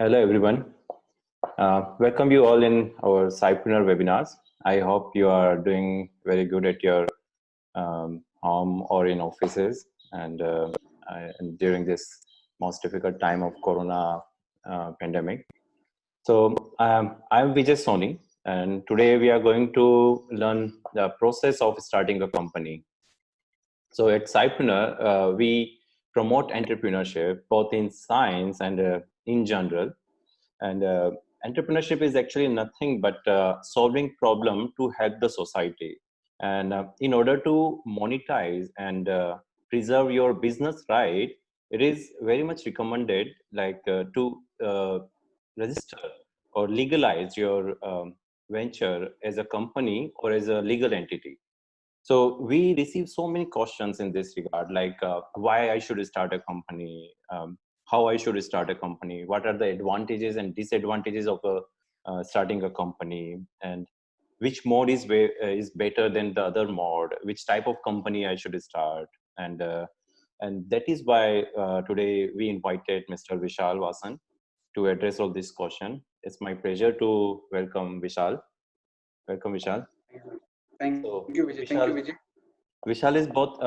Hello, everyone. Welcome you all in our Cypreneur webinars. I hope you are doing very good at your home or in offices and during this most difficult time of Corona pandemic. So I'm Vijay Soni, and today we are going to learn the process of starting a company. So at Cypreneur, we promote entrepreneurship both in science and in general. And entrepreneurship is actually nothing but solving problem to help the society. And in order to monetize and preserve your business right, it is very much recommended to register or legalize your venture as a company or as a legal entity. So we receive so many questions in this regard, like why I should start a company, how I should start a company, what are the advantages and disadvantages of starting a company, and which mode is better than the other mode, which type of company I should start, and that is why today we invited Mr. Vishal Vasan to address all this question. It's my pleasure to welcome Vishal. Welcome, Vishal. Thank you, So Vijay. Thank you, Vijay. Vishal is both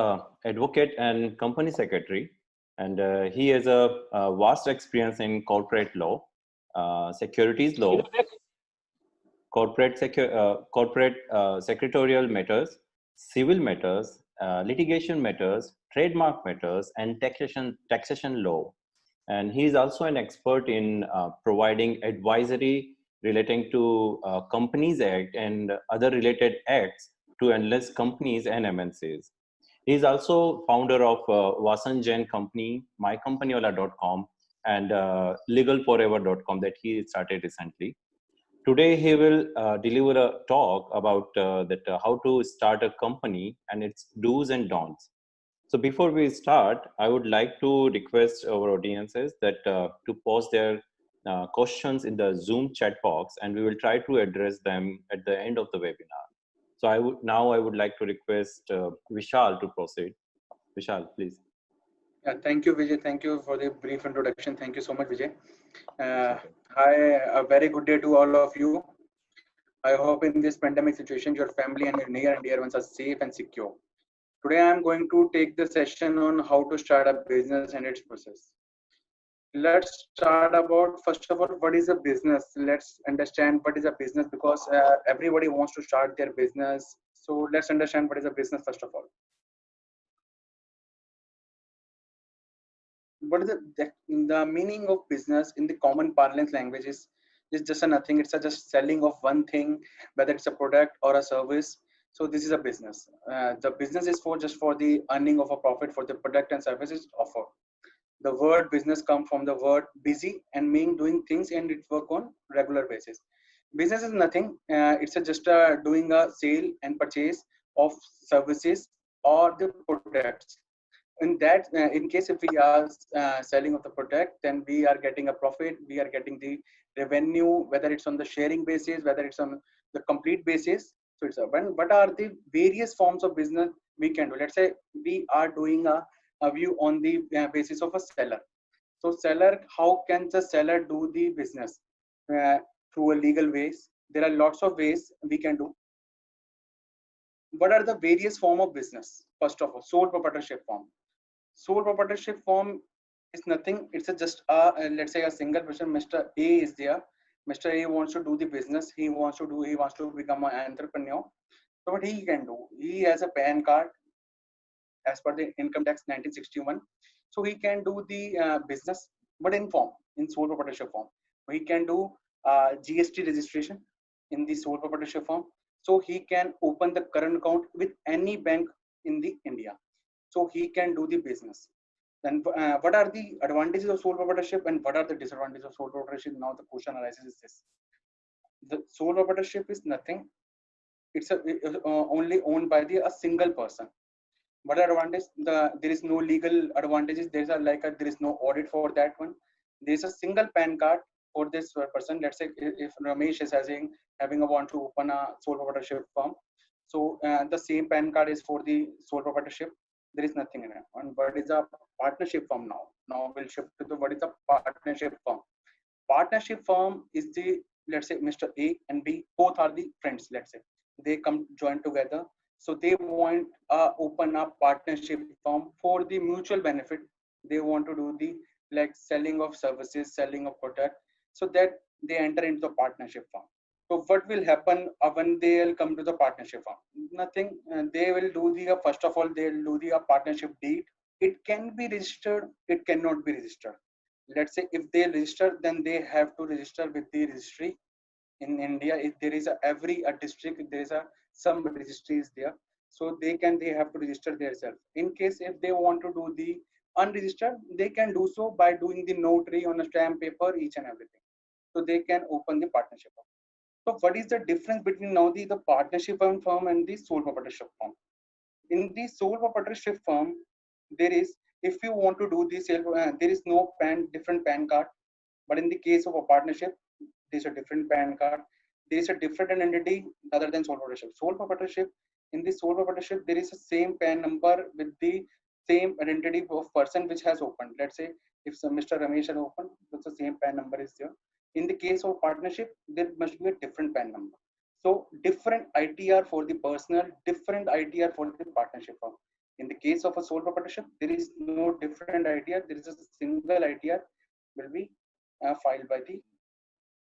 advocate and company secretary, and he has a vast experience in corporate law, securities law, corporate secretarial matters, civil matters, litigation matters, trademark matters, and taxation law. And he is also an expert in providing advisory relating to Companies Act and other related acts to endless companies and MNCs. He is also founder of Vasan Jain Company, mycompanywala.com, and legalforever.com that he started recently. Today, he will deliver a talk about how to start a company and its do's and don'ts. So before we start, I would like to request our audiences that to post their questions in the Zoom chat box, and we will try to address them at the end of the webinar. So I would like to request Vishal to proceed. Vishal, please. Yeah, thank you, Vijay. Thank you for the brief introduction. Thank you so much, Vijay. It's Uh, okay. Hi, a very good day to all of you. I hope in this pandemic situation, your family and your near and dear ones are safe and secure. Today, I am going to take the session on how to start a business and its process. Let's start about first of all, what is a business? Let's understand what is a business because everybody wants to start their business. So let's understand what is a business first of all. What is the meaning of business in the common parlance language is just a nothing. It's a just selling of one thing, whether it's a product or a service. So this is a business. The business is for just for the earning of a profit for the product and services offered. The word business come from the word busy and mean doing things and it work on regular basis. Business is nothing. It's a just doing a sale and purchase of services or the products. In case if we are selling of the product, then we are getting a profit, we are getting the revenue, whether it's on the sharing basis, whether it's on the complete basis. So it's what are the various forms of business we can do. Let's say we are doing a view on the basis of a seller. So seller, how can the seller do the business? uh, Through a legal ways. There are lots of ways we can do. What are the various form of business? First of all, sole proprietorship form. Sole proprietorship form is nothing. It's a just let's say a single person. Mr. A is there. Mr. A wants to do the business. He wants to become an entrepreneur. So what he can do? He has a PAN card as per the Income Tax 1961. So he can do the business, but in sole proprietorship form. He can do GST registration in the sole proprietorship form. So he can open the current account with any bank in the India. So he can do the business. Then what are the advantages of sole proprietorship and what are the disadvantages of sole proprietorship? Now the question arises is this: the sole proprietorship is nothing. It's only owned by a single person. What are advantage? There is no legal advantages. There is no audit for that one. There is a single PAN card for this person. Let's say if Ramesh is having a want to open a sole proprietorship firm, so the same PAN card is for the sole proprietorship. There is nothing in it. And what is a partnership firm now? Now we'll shift to the what is a partnership firm. partnership firm is the, let's say Mr. A and B, both are the friends, let's say. They come join together. So they want open up partnership firm for the mutual benefit. They want to do the like selling of services, selling of product, so that they enter into the partnership firm. So what will happen when they will come to the partnership firm? Nothing. They will do the first of all they will do the partnership deed. It can be registered. It cannot be registered. Let's say if they register, then they have to register with the registry in India. If there is a every a district, there is a some registry is there, so they have to register themselves. In case if they want to do the unregistered, they can do so by doing the notary on a stamp paper, each and everything. So they can open the partnership. So what is the difference between now the partnership firm and the sole proprietorship firm? In the sole proprietorship firm, there is, if you want to do the sale, there is no different PAN card. But in the case of a partnership, there is a different PAN card. There is a different entity other than sole proprietorship. Sole proprietorship, in the sole proprietorship, there is a same PAN number with the same identity of person which has opened. Let's say if some Mr. Ramesh has opened, that's the same PAN number is there. In the case of partnership, there must be a different PAN number. So different ITR for the personal, different ITR for the partnership firm. In the case of a sole proprietorship, there is no different ITR. There is a single ITR will be filed by the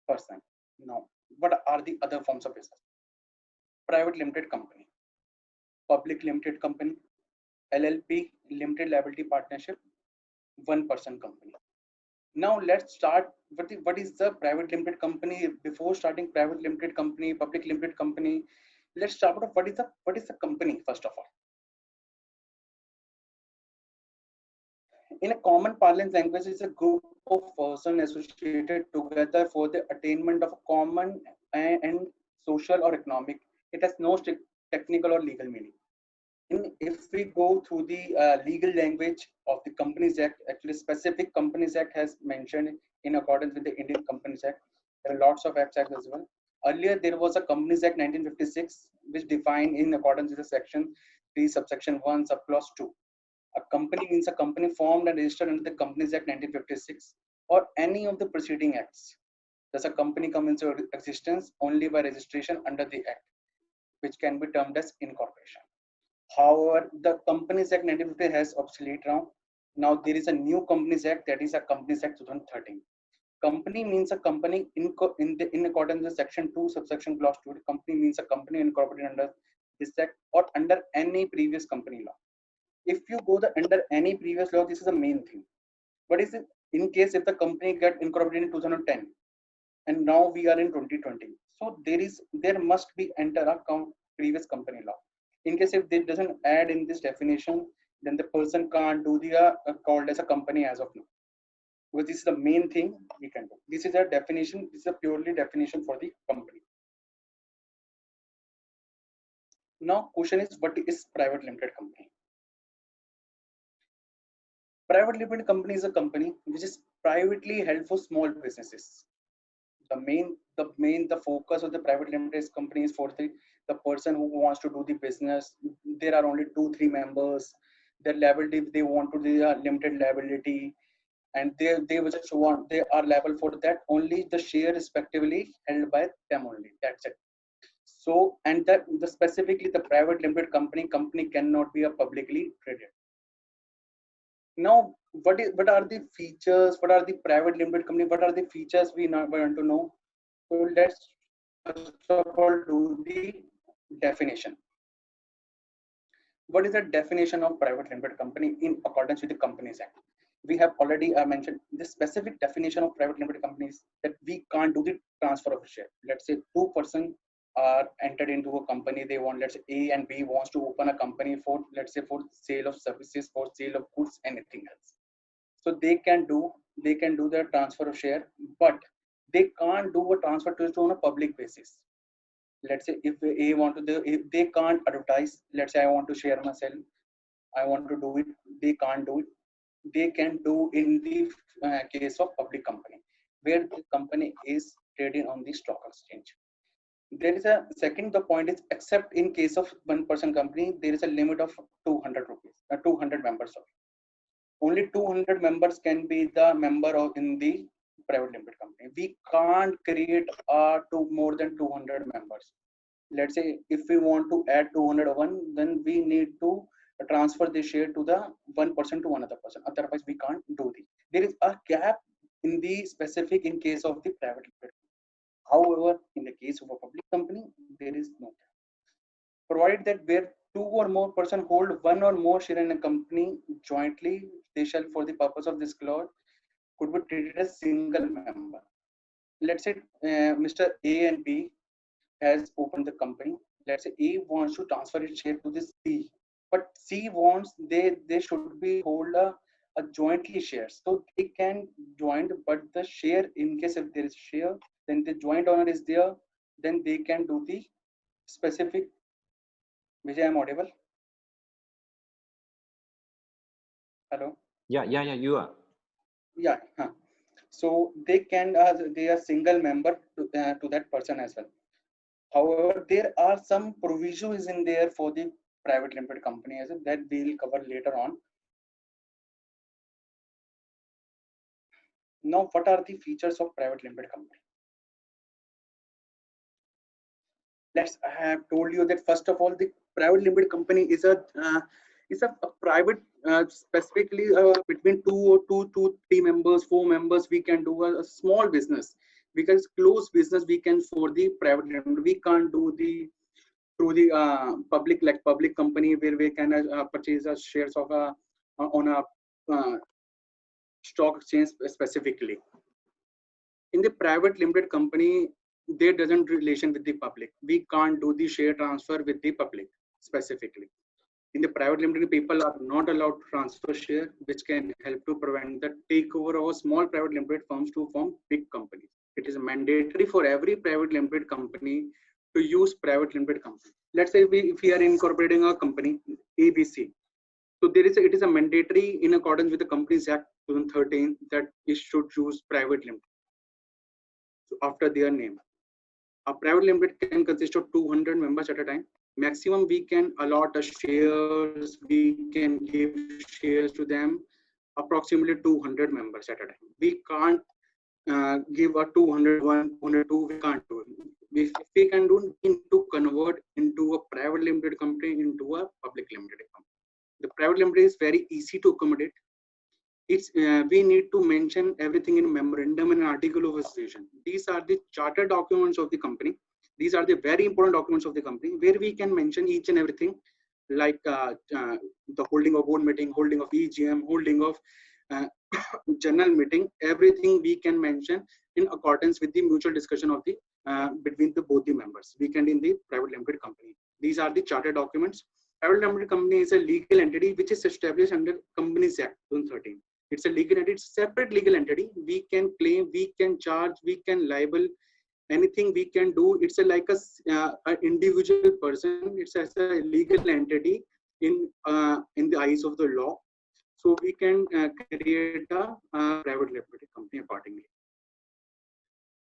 person. Now, what are the other forms of business? Private limited company, public limited company, LLP, limited liability partnership, one person company. Now let's start. What is the private limited company? Before starting private limited company, public limited company, let's start with what is the company first of all. In a common parlance language, it's a group of persons associated together for the attainment of a common and social or economic. It has no strict technical or legal meaning. If we go through the legal language of the Companies Act, actually specific Companies Act has mentioned in accordance with the Indian Companies Act. There are lots of acts as well. Earlier, there was a Companies Act 1956, which defined in accordance with the section 3, subsection 1, subclause 2. A company means a company formed and registered under the Companies Act 1956 or any of the preceding acts. Thus, a company comes into existence only by registration under the act, which can be termed as incorporation. However, the Companies Act 1950 has obsolete now. Now there is a new Companies Act, that is a Companies Act 2013. Company means a company in accordance with section 2, subsection clause 2. Company means a company incorporated under this act or under any previous company law. If you go under any previous law, this is the main thing. But is it in case if the company get incorporated in 2010 and now we are in 2020? So there must be enter a previous company law. In case if it doesn't add in this definition, then the person can't do the called as a company as of now. Because this is the main thing we can do. This is a definition. This is a purely definition for the company. Now, question is, what is private limited company? Private limited company is a company which is privately held for small businesses. The focus of the private limited company is for the person who wants to do the business. There are only 2-3 members. Their liability, they want to do a limited liability, and they just want, they are liable for that only the share respectively held by them only. That's it. So, and that the specifically the private limited company cannot be a publicly traded. Now, what are the features? What are the private limited company? What are the features we now want to know? So let's first of all do the definition. What is the definition of private limited company in accordance with the Companies Act? We have already mentioned the specific definition of private limited companies, that we can't do the transfer of share. Let's say 2 persons are entered into a company. They want, let's say A and B wants to open a company for, let's say, for sale of services, for sale of goods, anything else. So they can do the transfer of share, but they can't do a transfer to on a public basis. Let's say if A want to do, if they can't advertise, let's say I want to share myself, I want to do it, they can't do it. They can do in the case of public company, where the company is traded on the stock exchange. There is a second, the point is, except in case of 1 person company, there is a limit of 200 rupees, 200 members. Only 200 members can be the member of in the private limited company. We can't create to more than 200 members. Let's say if we want to add 201, then we need to transfer the share to the one person to another person. Otherwise, we can't do this. There is a gap in the specific in case of the private limited. However, in the case of a public company, there is no gap. Provided that where two or more person hold one or more share in a company jointly, they shall, for the purpose of this clause, could be treated as single member. Let's say Mr. A and B has opened the company. Let's say A wants to transfer its share to this C, but C wants they should be hold a jointly share, so they can join. But the share, in case if there is share, then the joint owner is there, then they can do the specific. Vijay, I am audible? Hello. Yeah, you are. Yeah. Huh. So they can they are single member to that person as well. However, there are some provisions in there for the private limited company as well that we will cover later on. Now, what are the features of private limited company? I have told you that first of all, the private limited company is a private specifically between two to three members, four members. We can do a small business. Because close business we can for the private limited. We can't do the through the public, like public company where we can purchase shares of on a stock exchange specifically. In the private limited company, there doesn't relation with the public. We can't do the share transfer with the public specifically. In the private limited, people are not allowed to transfer share, which can help to prevent the takeover of small private limited firms to form big companies. It is mandatory for every private limited company to use private limited company. Let's say if we are incorporating a company ABC, so it is a mandatory in accordance with the Companies Act 2013 that it should use private limited. So after their name, a private limited can consist of 200 members at a time. Maximum we can allot a shares, we can give shares to them approximately 200 members at a time. We can't give a 201, 202, we can't do it. If we can do, we need to convert into a private limited company into a public limited company. The private limited is very easy to accommodate. It's we need to mention everything in memorandum and article of association. These are the charter documents of the company. These are the very important documents of the company where we can mention each and everything, like the holding of board meeting, holding of EGM, holding of general meeting. Everything we can mention in accordance with the mutual discussion of the between the both the members. We can in the private limited company. These are the charter documents. Private limited company is a legal entity which is established under Companies Act 2013. It's a legal entity, it's a separate legal entity. We can claim, we can charge, we can liable, anything we can do. It's like a individual person. It's as a legal entity in the eyes of the law. So we can create a private limited company accordingly.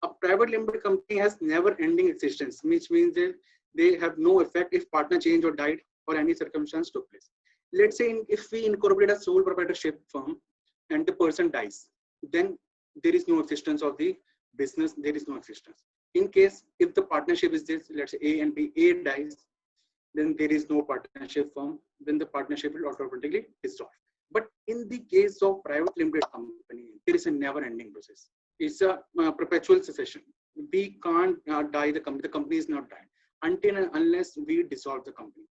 A private limited company has never-ending existence, which means that they have no effect if partner changed or died or any circumstance took place. Let's say if we incorporate a sole proprietorship firm and the person dies, then there is no existence of the business, there is no existence. In case if the partnership is this, let's say A and B, A dies, then there is no partnership firm, then the partnership will automatically dissolve. But in the case of private limited company, there is a never-ending process. It's a perpetual succession. We can't die the company is not died until and unless we dissolve the company.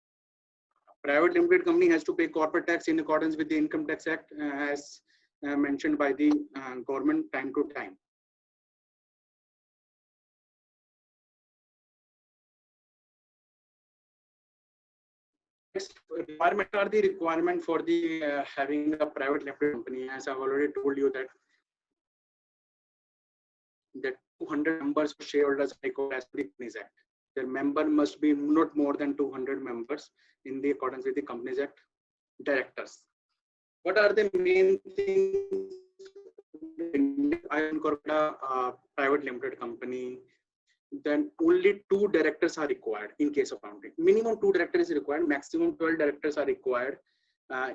Private limited company has to pay corporate tax in accordance with the Income Tax Act as mentioned by the government time to time. Requirement are the requirement for the having a private limited company. As I've already told you that 200 members of shareholders required as per the Companies Act. Their member must be not more than 200 members in the accordance with the Companies Act. Directors. What are the main things? I incorporate a private limited company. Then only 2 directors are required in case of founding. Minimum 2 directors is required. Maximum 12 directors are required.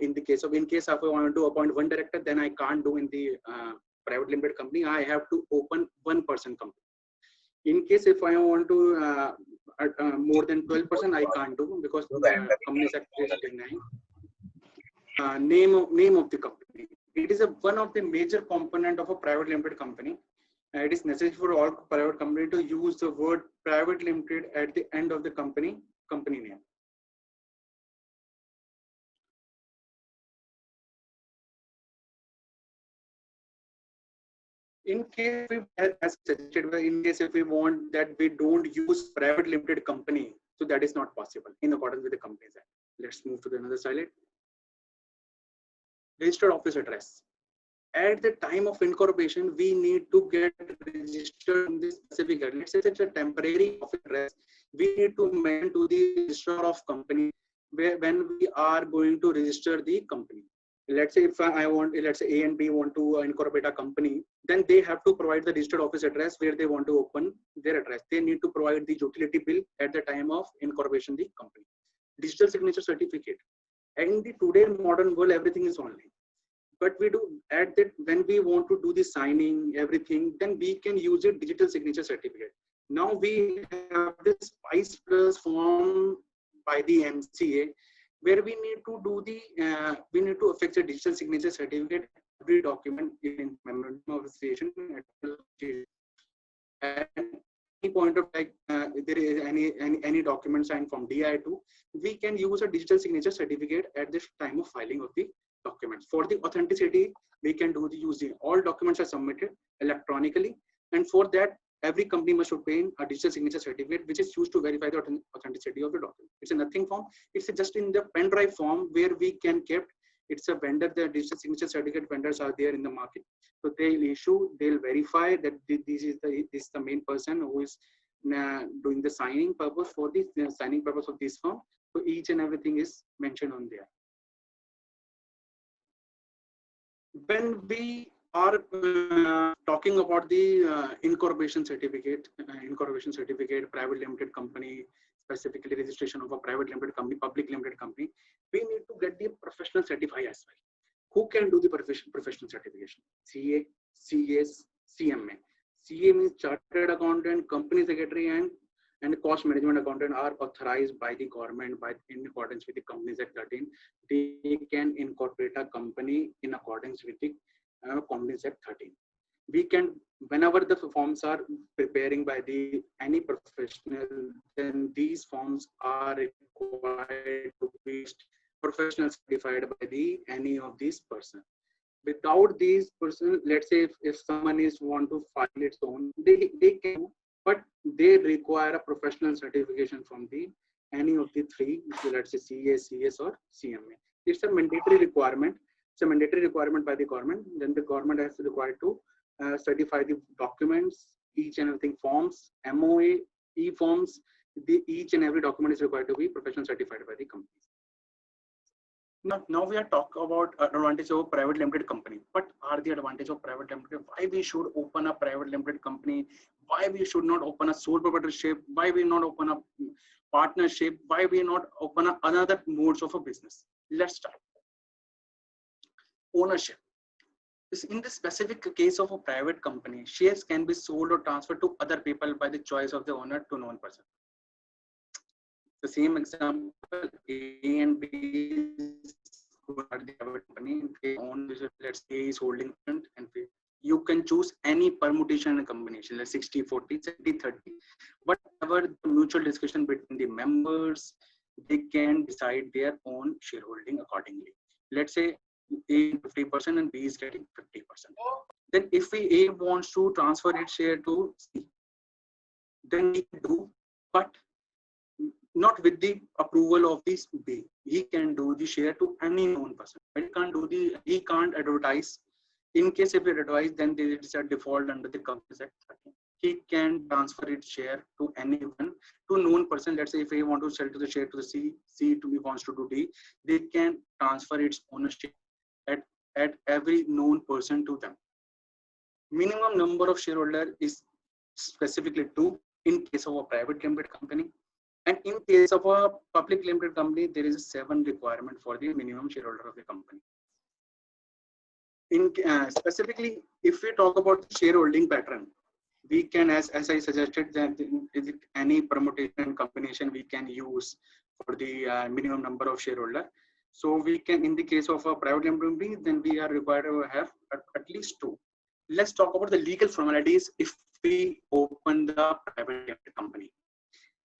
In case if I want to appoint 1 director, then I can't do in the private limited company, I have to open 1-person company. In case if I want to more than 12%, I can't do, because the Companies Act is denying. Name of the company. It is one of the major component of a private limited company. It is necessary for all private company to use the word private limited at the end of the company name. In case we, as suggested, in case if we want that we don't use private limited company, so that is not possible in accordance with the Companies Act. Let's move to the another slide. Registered office address. At the time of incorporation, we need to get registered in this specific area. Let's say it's a temporary office address. We need to mention to the registrar of company where when we are going to register the company. Let's say if I want, let's say A and B want to incorporate a company, then they have to provide the registered office address where they want to open their address. They need to provide the utility bill at the time of incorporation the company. Digital signature certificate. And in the today modern world, everything is online. But we do at that when we want to do the signing, everything, then we can use a digital signature certificate. Now we have this SPICE Plus form by the MCA, where we need to do the we need to affix a digital signature certificate every document in memorandum of association. And any point of like there is any document signed from DI2, we can use a digital signature certificate at the time of filing of the documents. For the authenticity, we can do the using all documents are submitted electronically, and for that every company must obtain a digital signature certificate, which is used to verify the authenticity of the document. It's a nothing form. It's just in the pen drive form where we can keep. It's a vendor. The digital signature certificate vendors are there in the market, so they'll issue. They'll verify that this is the main person who is doing the signing purpose for this signing purpose of this form. So each and everything is mentioned on there. When we are talking about the incorporation certificate, private limited company, specifically registration of a private limited company, public limited company, we need to get the professional certified as well. Who can do the professional certification? CA, CS, CMA. CA means Chartered Accountant, Company Secretary, and Cost Management Accountant are authorized by the government in accordance with the Companies Act 13. They can incorporate a company in accordance with the Companies Act 13. We can, whenever the forms are preparing by any professional, then these forms are required to be professional certified by any of these persons. Without these persons, let's say if someone is want to file its own, they can, but they require a professional certification from any of the three, so let's say CA, CS, or CMA. It's a mandatory requirement. It's a mandatory requirement by the government. Then the government has to require to certify the documents, each and everything, forms, MOA, e-forms. Each and every document is required to be professional certified by the companies. Now we are talking about advantage of a private limited company. What are the advantage of private limited? Why we should open a private limited company? Why we should not open a sole proprietorship? Why we not open a partnership? Why we not open up another modes of a business? Let's start. Ownership. In the specific case of a private company, shares can be sold or transferred to other people by the choice of the owner to known person. The same example, A and B are the private company. They own, let's say, is holding and you can choose any permutation and combination, like 60-40, 70-30. Whatever the mutual discussion between the members, they can decide their own shareholding accordingly. Let's say A 50% and B is getting 50%. Then if A wants to transfer its share to C, then he can do, but not with the approval of this B. He can do the share to any known person. He can't advertise. In case if he advertise, then there is a default under the Companies Act 13. He can transfer its share to anyone, to known person. Let's say if he want to sell to the share to the C, C to he wants to do D, they can transfer its ownership at every known person to them. Minimum number of shareholder is specifically 2 in case of a private limited company. And in case of a public limited company, there is a 7 requirement for the minimum shareholder of the company. In specifically, if we talk about shareholding pattern, we can, as I suggested, that is it any permutation and combination we can use for the minimum number of shareholder. So we can, in the case of a private limited company, then we are required to have at least two. Let's talk about the legal formalities if we open the private limited company.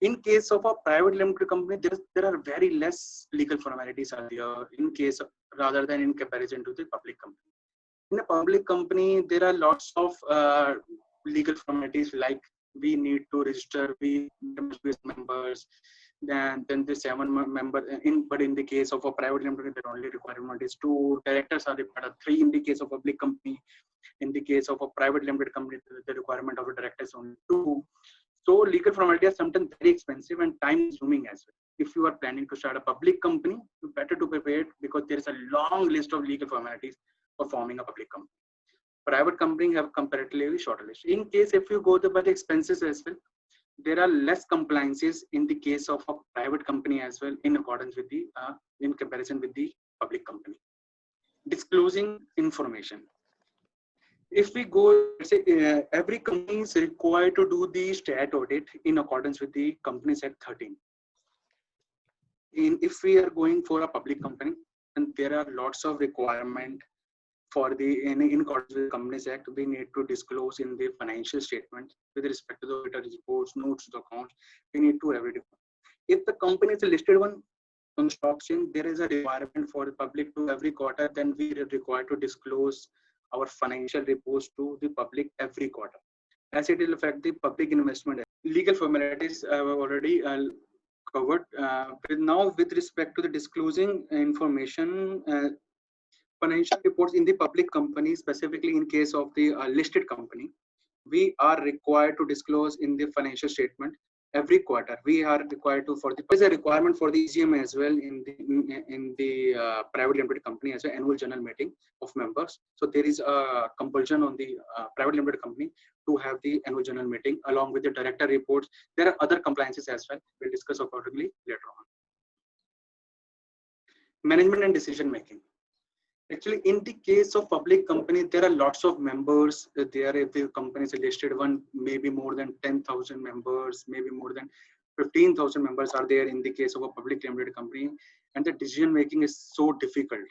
In case of a private limited company, there are very less legal formalities are there in case of, rather than in comparison to the public company. In a public company, there are lots of legal formalities, like we need to register, we must be members, then the 7 member but in the case of a private limited, the only requirement is 2 directors are required, 3 in the case of a public company. In the case of a private limited company, the requirement of a director is only 2. So legal formalities are sometimes very expensive and time consuming as well. If you are planning to start a public company, you better to prepare it, because there is a long list of legal formalities for forming a public company. Private company have comparatively shorter list. In case if you go by the expenses as well, there are less compliances in the case of a private company as well, in accordance with the in comparison with the public company. Disclosing information. If we go, say, every company is required to do the stat audit in accordance with the Companies Act 13. If we are going for a public company, and there are lots of requirement for the in accordance with the Companies Act, we need to disclose in the financial statement with respect to the auditor reports, notes to accounts. We need to every. If the company is a listed one on stock exchange, there is a requirement for the public to every quarter. Then we are required to disclose our financial reports to the public every quarter, as it will affect the public investment. Legal formalities I have already covered. Now, with respect to the disclosing information, financial reports in the public company, specifically in case of the listed company, we are required to disclose in the financial statement every quarter. We are required to, there is a requirement for the EGM as well in the private limited company as an annual general meeting of members. So there is a compulsion on the private limited company to have the annual general meeting along with the director reports. There are other compliances as well. We'll discuss accordingly later on. Management and decision making. Actually, in the case of public company, there are lots of members. There, if the company is a listed one, maybe more than 10,000 members, maybe more than 15,000 members are there in the case of a public limited company, and the decision making is so difficult.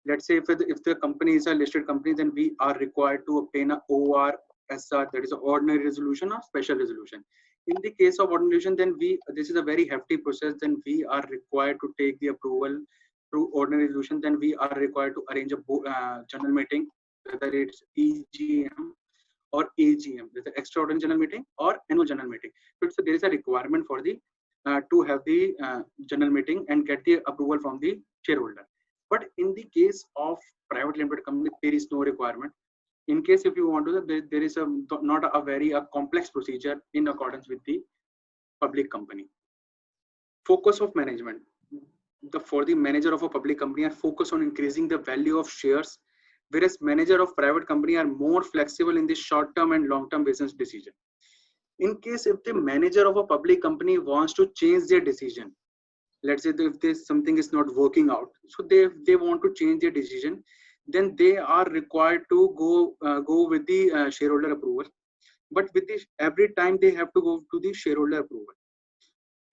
Let's say if the company is a listed company, then we are required to obtain a ORSR, that is an ordinary resolution or special resolution. In the case of ordinary resolution, then this is a very hefty process. Then we are required to take the approval through ordinary resolution. Then we are required to arrange a general meeting, whether it's EGM or AGM, with the extraordinary general meeting or annual general meeting. So there is a requirement for the to have the general meeting and get the approval from the shareholder. But in the case of private limited company, there is no requirement. In case if you want to, there is not a very complex procedure in accordance with the public company. Focus of management. For the manager of a public company are focused on increasing the value of shares, whereas manager of private company are more flexible in the short-term and long-term business decision. In case if the manager of a public company wants to change their decision, let's say if something is not working out, so they want to change their decision, then they are required to go with the shareholder approval. But with this, every time they have to go to the shareholder approval.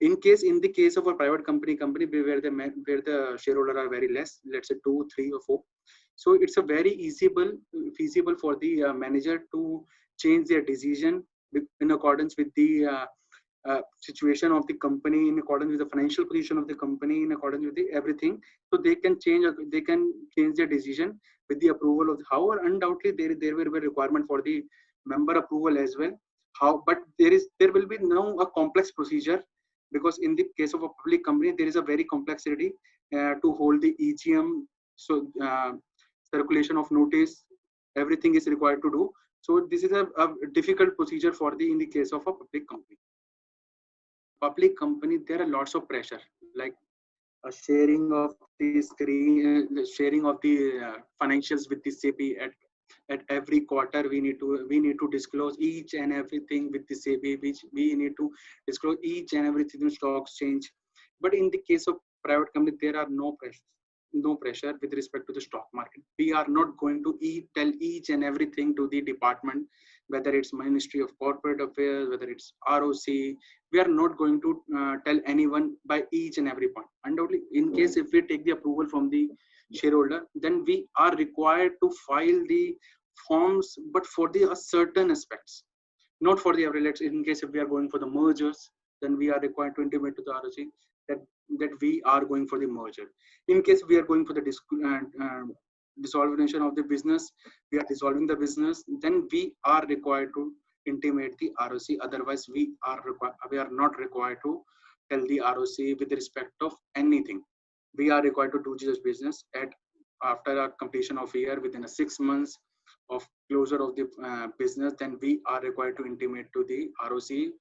In the case of a private company where the shareholder are very less, let's say 2, 3, or 4, so it's a very feasible for the manager to change their decision in accordance with the situation of the company, in accordance with the financial position of the company, in accordance with everything. So they can change their decision with the approval of however, undoubtedly there will be a requirement for the member approval as well. But there will be no a complex procedure, because in the case of a public company, there is a very complexity to hold the EGM. So circulation of notice, everything is required to do. So this is a difficult procedure for in the case of a public company. Public company, there are lots of pressure, like a sharing of the screen, sharing of the financials with the SEBI at every quarter. We need to disclose each and everything with the SEBI, which we need to disclose each and everything in stock exchange. But in the case of private company, there are no pressures. no pressure with respect to the stock market. We are not going to tell each and everything to the department, whether it's Ministry of Corporate Affairs, whether it's ROC. We are not going to tell anyone by each and every point. Undoubtedly, in case if we take the approval from the shareholder, then we are required to file the forms, but for the certain aspects, not for the average. In case if we are going for the mergers, then we are required to intimate to the ROC that we are going for the merger. In case we are going for the dissolution of the business, we are dissolving the business, then we are required to intimate the ROC. Otherwise, we are not required to tell the ROC with respect of anything. We are required to do this business after a completion of a year, within 6 months of closure of the business, then we are required to intimate to the ROC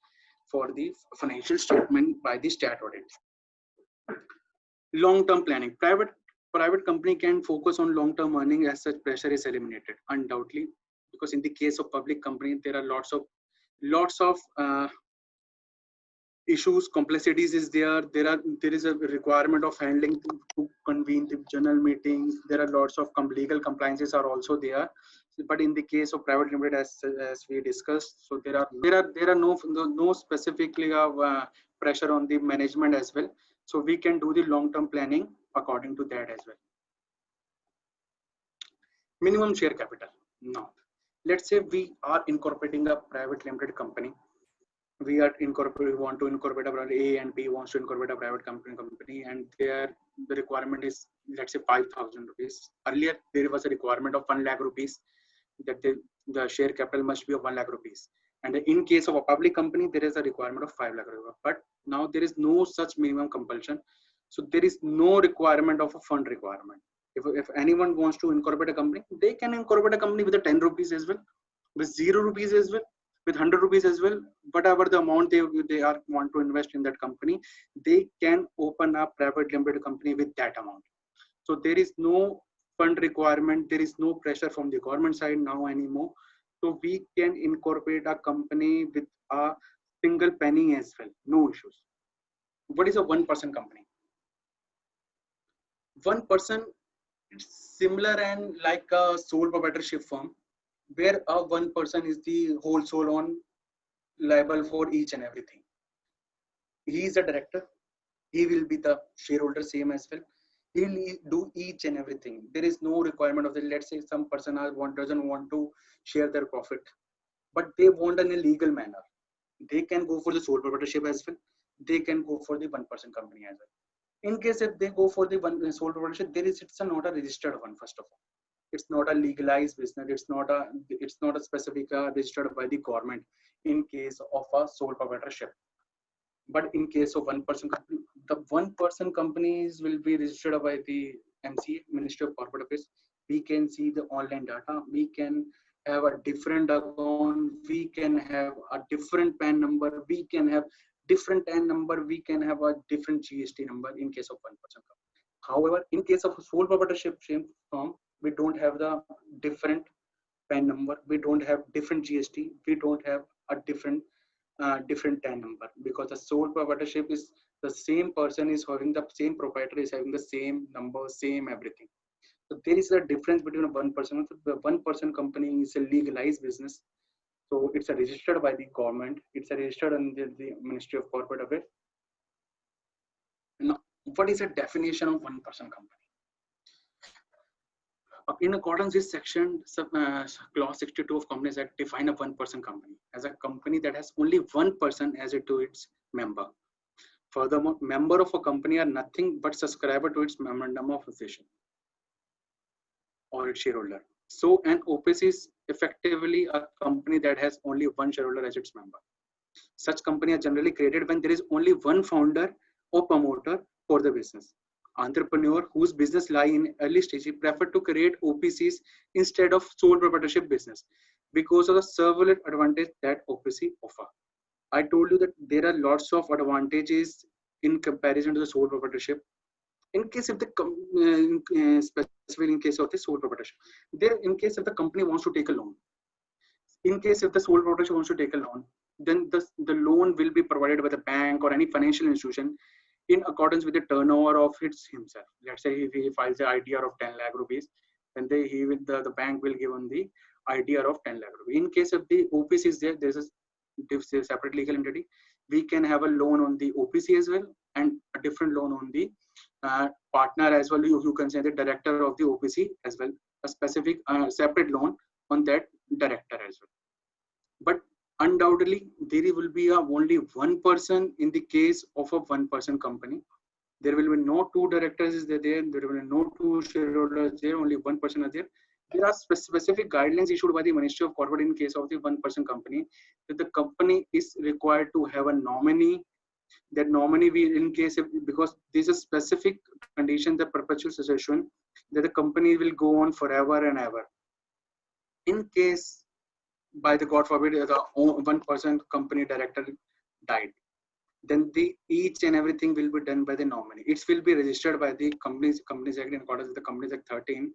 for the financial statement by the stat audit. Long-term planning. Private company can focus on long-term earning, as such pressure is eliminated, undoubtedly, because in the case of public company, there are lots of issues, complexities is there. There is a requirement of handling to convene the general meetings. There are lots of legal compliances are also there. But in the case of private limited, as we discussed, so there are no specifically pressure on the management as well. So we can do the long-term planning according to that as well. Minimum share capital. Now, let's say we are incorporating a private limited company. We want to incorporate a private A and B wants to incorporate a private company, and the requirement is, let's say, 5,000 rupees. Earlier, there was a requirement of 1 lakh rupees, that the share capital must be of 1 lakh rupees. And in case of a public company, there is a requirement of 5 lakh rupees. But now there is no such minimum compulsion. So there is no requirement of a fund requirement. If anyone wants to incorporate a company, they can incorporate a company with a 10 rupees as well, with 0 rupees as well, with 100 rupees as well. Whatever the amount they want to invest in that company, they can open a private limited company with that amount. So there is no fund requirement. There is no pressure from the government side now anymore. So we can incorporate a company with a single penny as well. No issues. What is a 1% company? 1%, it's similar and like a sole proprietorship firm, where a 1% is the whole sole on liable for each and everything. He is a director. He will be the shareholder, same as well. He will do each and everything. There is no requirement of the, let's say some person doesn't want to share their profit, but they want in a legal manner. They can go for the sole proprietorship as well. They can go for the 1% company as well. In case if they go for the sole proprietorship, it's not a registered one. First of all, it's not a legalized business. It's not a specific registered by the government in case of a sole proprietorship. But in case of 1% company, the 1% companies will be registered by the MCA, Ministry of Corporate Affairs. We can see the online data. We can have a different account. We can have a different PAN number. We can have different PAN number. We can have a different GST number in case of 1% company. However, in case of a sole proprietorship firm, we don't have the different PAN number. We don't have different GST. We don't have a different TAN number, because the sole proprietorship is the same person is having the same proprietor is having the same number, same everything. So there is a difference between a 1%. The 1% company is a legalized business. So it's registered by the government. It's registered under the Ministry of Corporate Affairs. Now, what is a definition of 1% company? In accordance with section clause 62 of Companies Act, define a 1% company as a company that has only one person as to its member. Furthermore, member of a company are nothing but subscriber to its memorandum of association or its shareholder. So an OPC is effectively a company that has only one shareholder as its member. Such company are generally created when there is only one founder or promoter for the business. Entrepreneur whose business lie in early stage prefer to create OPCs instead of sole proprietorship business because of the several advantages that OPC offer. I told you that there are lots of advantages in comparison to the sole proprietorship. In case of the specifically in case of the sole proprietorship, in case if the company wants to take a loan, in case if the sole proprietorship wants to take a loan, then the loan will be provided by the bank or any financial institution in accordance with the turnover of himself. Let's say if he files the ITR of 10 lakh rupees, then the bank will give him the ITR of 10 lakh rupees. In case of the OPC is there, there's a separate legal entity. We can have a loan on the OPC as well, and a different loan on the partner as well. You can say the director of the OPC as well, a specific separate loan on that director as well. But undoubtedly, there will be only one person in the case of a one-person company. There will be no two directors is there. There will be no two shareholders there. Only one person is there. There are specific guidelines issued by the Ministry of Corporate in case of the one-person company, that the company is required to have a nominee. That nominee will, in case of, because there's a specific condition, the perpetual succession, that the company will go on forever and ever. In case, by the God forbid, the one-person company director died, then each and everything will be done by the nominee. It will be registered by the Companies Act in accordance with the Companies Act 13.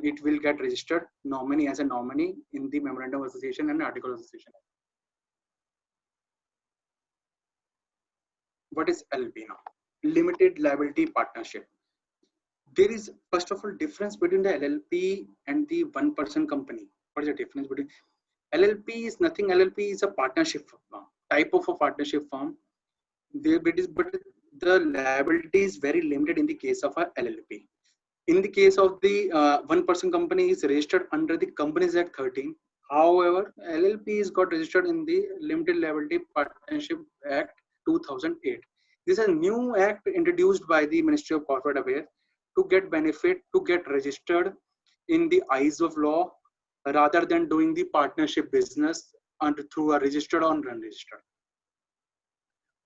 It will get registered nominee as a nominee in the Memorandum of Association and Article of Association. What is LLP now? Limited Liability Partnership. There is, first of all, difference between the LLP and the one-person company. What is the difference between LLP? Is nothing. LLP is a partnership firm, type of a partnership firm. But the liability is very limited in the case of a LLP. In the case of the one-person company is registered under the Companies Act 13. However, LLP is got registered in the Limited Liability Partnership Act 2008. This is a new act introduced by the Ministry of Corporate Affairs to get benefit, to get registered in the eyes of law, rather than doing the partnership business through a registered or unregistered.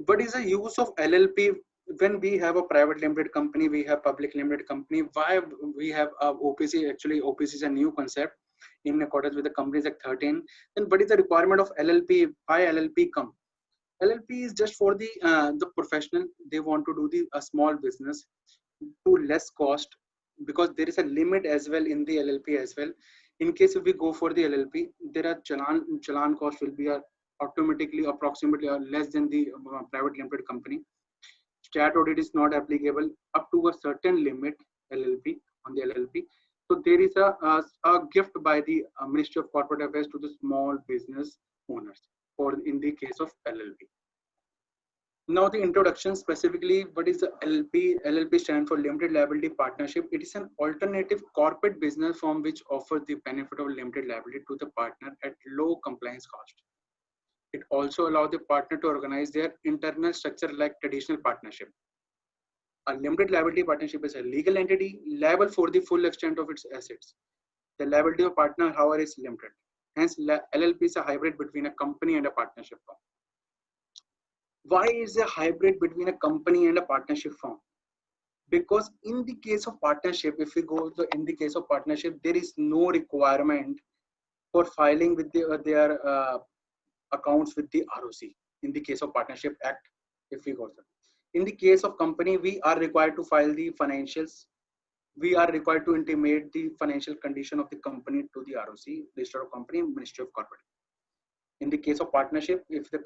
What is the use of LLP when we have a private limited company, we have public limited company? Why we have OPC? Actually, OPC is a new concept in accordance with the Companies Act 13. Then what is the requirement of LLP? Why LLP come? LLP is just for the professional. They want to do a small business to less cost, because there is a limit as well in the LLP as well. In case if we go for the LLP, there are challan cost will be automatically approximately less than the private limited company. Stat audit is not applicable up to a certain limit LLP on the LLP. So there is a gift by the Ministry of Corporate Affairs to the small business owners for in the case of LLP. Now the introduction, specifically what is the LLP? LLP stands for Limited Liability Partnership. It is an alternative corporate business form which offers the benefit of limited liability to the partner at low compliance cost. It also allows the partner to organize their internal structure like traditional partnership. A limited liability partnership is a legal entity liable for the full extent of its assets. The liability of partner, however, is limited. Hence, LLP is a hybrid between a company and a partnership firm. Why is a hybrid between a company and a partnership firm? Because in the case of partnership, if we go to in the case of partnership, there is no requirement for filing with their accounts with the ROC. In the case of Partnership Act, if we go to, in the case of company, we are required to file the financials. We are required to intimate the financial condition of the company to the ROC, Register of Company, Ministry of Corporate. In the case of partnership, if the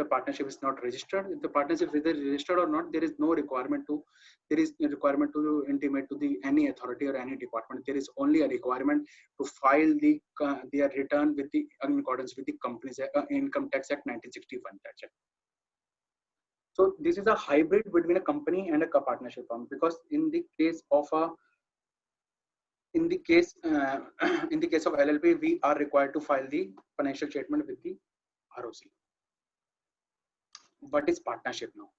partnership is not registered, if the partnership is registered or not, there is no requirement to, intimate to the any authority or any department. There is only a requirement to file their return with the in accordance with the Companies Income Tax Act 1961. That's it. So this is a hybrid between a company and a partnership firm, because in the case of in the case of LLP, we are required to file the financial statement with the ROC. What is partnership now?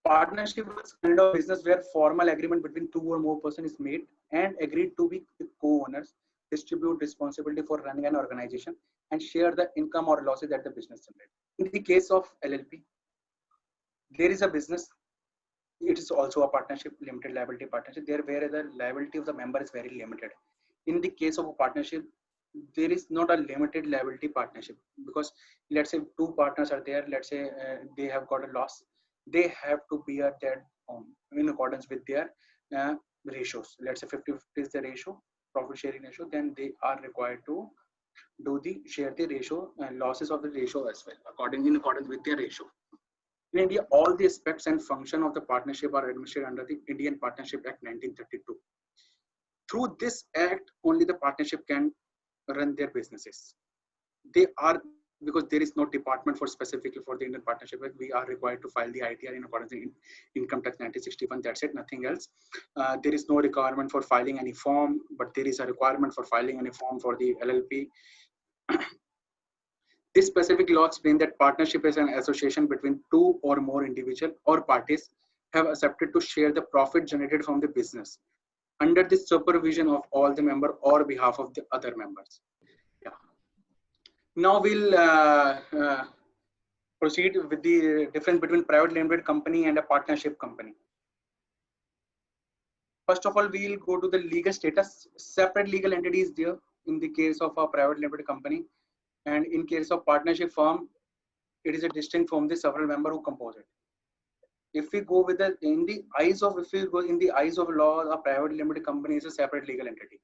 Partnership is kind of business where formal agreement between two or more persons is made and agreed to be co-owners, distribute responsibility for running an organization, and share the income or losses that the business generates. In the case of LLP, there is a business. It is also a partnership, limited liability partnership, there where the liability of the member is very limited. In the case of a partnership, there is not a limited liability partnership, because let's say two partners are there, let's say they have got a loss, they have to bear that in accordance with their ratios. Let's say 50-50 is the ratio, profit sharing ratio, then they are required to share the ratio and losses of the ratio as well, in accordance with their ratio. In India, all the aspects and function of the partnership are administered under the Indian Partnership Act 1932. Through this act, only the partnership can run their businesses. They are, because there is no department for specifically for the Indian Partnership Act, we are required to file the ITR in accordance with Income Tax 1961. That's it, nothing else. There is no requirement for filing any form, but there is a requirement for filing any form for the LLP. This specific law explains that partnership is an association between two or more individual or parties have accepted to share the profit generated from the business under the supervision of all the member or behalf of the other members. Yeah. Now we'll proceed with the difference between private limited company and a partnership company. First of all, we'll go to the legal status. Separate legal entities there in the case of a private limited company, and in case of partnership firm, it is a distinct from the several member who compose it. If we go with the in the eyes of law, a private limited company is a separate legal entity.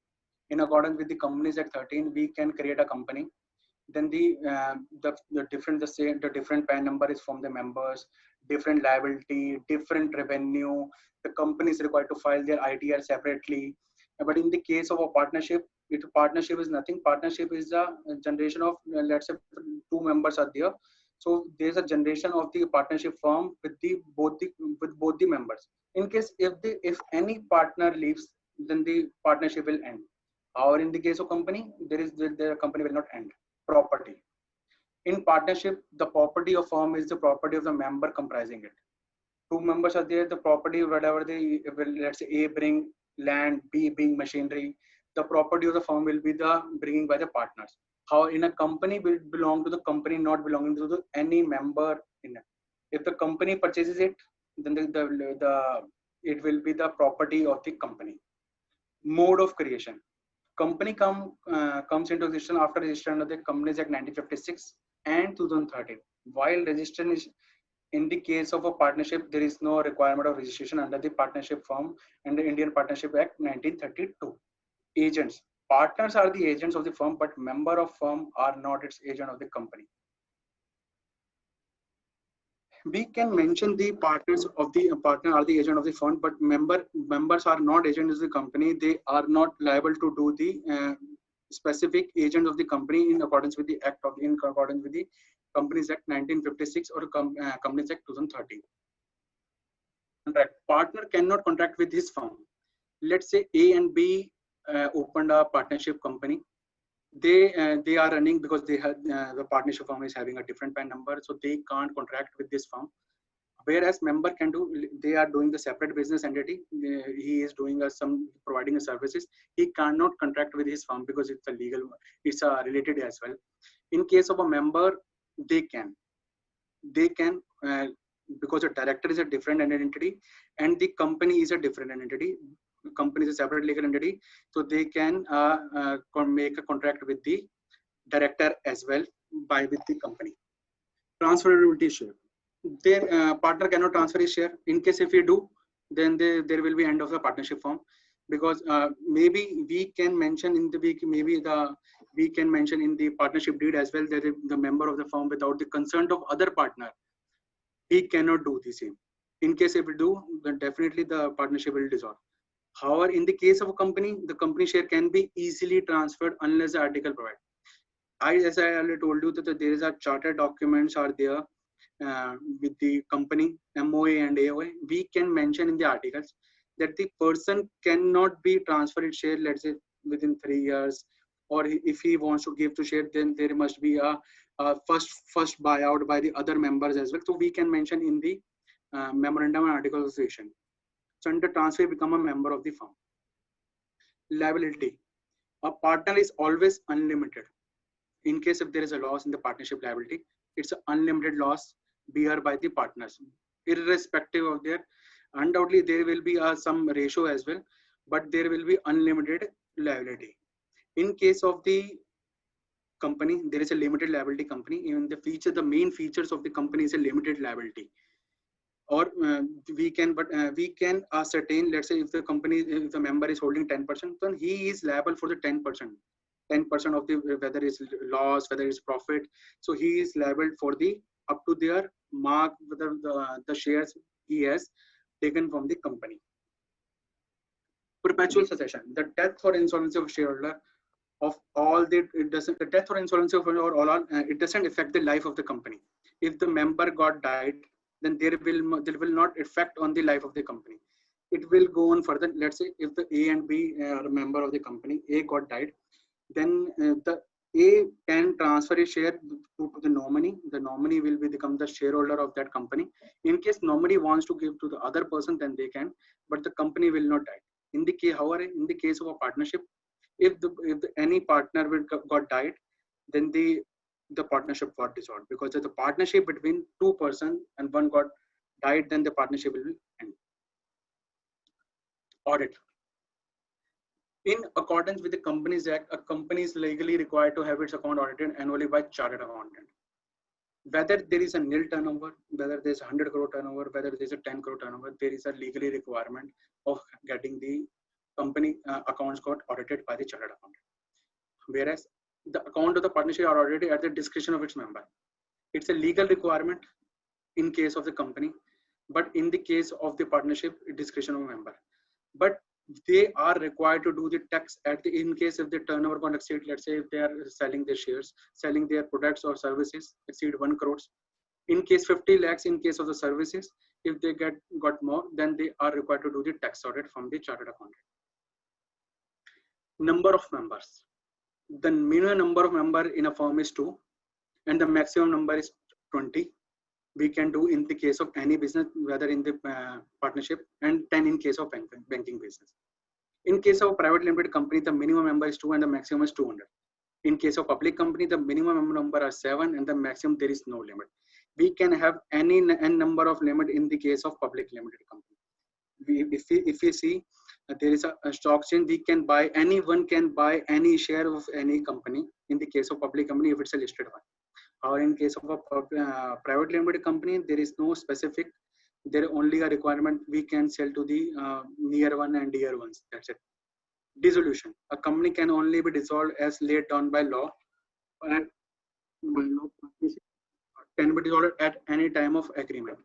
In accordance with the Companies Act 13, we can create a company. Then the different PAN number is from the members, different liability, different revenue. The company is required to file their ITR separately. But in the case of a partnership, partnership is nothing. Partnership is a generation of, let's say, two members are there. So there's a generation of the partnership firm with both the members. In case if any partner leaves, then the partnership will end. Or in the case of company, the company will not end. Property. In partnership, the property of firm is the property of the member comprising it. Two members are there, the property, whatever they will, let's say A bring land, B bring machinery, the property of the firm will be the bringing by the partners. How in a company will belong to the company, not belonging to any member in it. If the company purchases it, then it will be the property of the company. Mode of creation. Company comes into existence after registration of the Companies Act 1956 and 2013. While registration is in the case of a partnership, there is no requirement of registration under the partnership form and the Indian Partnership Act 1932. Agents. Partners are the agents of the firm, but member of firm are not its agent of the company. We can mention the partners of the partner are the agent of the firm, but members are not agents of the company. They are not liable to do the specific agent of the company in accordance with the Companies Act 1956 or Companies Act 2013. Contract. Partner cannot contract with his firm. Let's say A and B opened a partnership company. They are running because they have the partnership firm is having a different PAN number, so they can't contract with this firm. Whereas member can do, they are doing the separate business entity. He is doing providing services. He cannot contract with his firm because it's a legal, it's a related as well. In case of a member, they can because the director is a different entity and the company is a different entity. Company is a separate legal entity, so they can make a contract with the director as well with the company. Transferability share. Their partner cannot transfer his share. In case if we do, then there will be end of the partnership form, because maybe we can mention in the we can mention in the partnership deed as well that the member of the firm without the consent of other partner, he cannot do the same. In case if we do, then definitely the partnership will dissolve. However, in the case of a company, the company share can be easily transferred unless the article provides. As I already told you that there is a charter documents are there with the company MOA and AOA. We can mention in the articles that the person cannot be transferred share, let's say within 3 years, or if he wants to give to share, then there must be a first buyout by the other members as well. So we can mention in the memorandum and article of association. So under transfer, become a member of the firm. Liability. A partner is always unlimited. In case if there is a loss in the partnership liability, it's an unlimited loss bear by the partners, irrespective of their. Undoubtedly, there will be some ratio as well, but there will be unlimited liability. In case of the company, there is a limited liability company. Even the main features of the company is a limited liability. Or we can ascertain, let's say if the member is holding 10%, then he is liable for the 10% of the, whether it's loss, whether it's profit. So he is liable for the up to their mark, the shares he has taken from the company. Perpetual succession, the death or insolvency of shareholder of all the, it doesn't, the death or insolvency of or all, it doesn't affect the life of the company. If the member got died, then there will not affect on the life of the company. It will go on further. Let's say if the A and B are a member of the company, A got died, then the A can transfer a share to the nominee. The nominee will become the shareholder of that company. In case nobody wants to give to the other person, then they can, but the company will not die. In the case, however, in the case of a partnership, if any partner got died, then the partnership got dissolved, because of the partnership between two persons and one got died, then the partnership will end. Audit. In accordance with the Companies Act, a company is legally required to have its account audited annually by chartered accountant. Whether there is a nil turnover, whether there is a 100 crore turnover, whether there is a 10 crore turnover, there is a legally requirement of getting the company accounts got audited by the chartered accountant. Whereas the account of the partnership are audited at the discretion of its member. It's a legal requirement in case of the company, but in the case of the partnership, discretion of a member. But they are required to do the tax at the, in case if the turnover going to exceed, let's say if they are selling their shares, selling their products or services exceed 1 crore. In case 50 lakhs, in case of the services, if they got more, then they are required to do the tax audit from the chartered accountant. Number of members. The minimum number of members in a firm is 2, and the maximum number is 20. We can do in the case of any business, whether in the partnership, and 10 in case of banking business. In case of private limited company, the minimum member is 2 and the maximum is 200. In case of public company, the minimum number are 7 and the maximum there is no limit. We can have any n number of limit in the case of public limited company. If we see there is a stock exchange, we can buy, anyone can buy any share of any company in the case of public company if it's a listed one. Or in case of a private limited company, there is no specific, there only a requirement we can sell to the near one and dear ones. That's it. Dissolution. A company can only be dissolved as laid down by law, and can be dissolved at any time of agreement.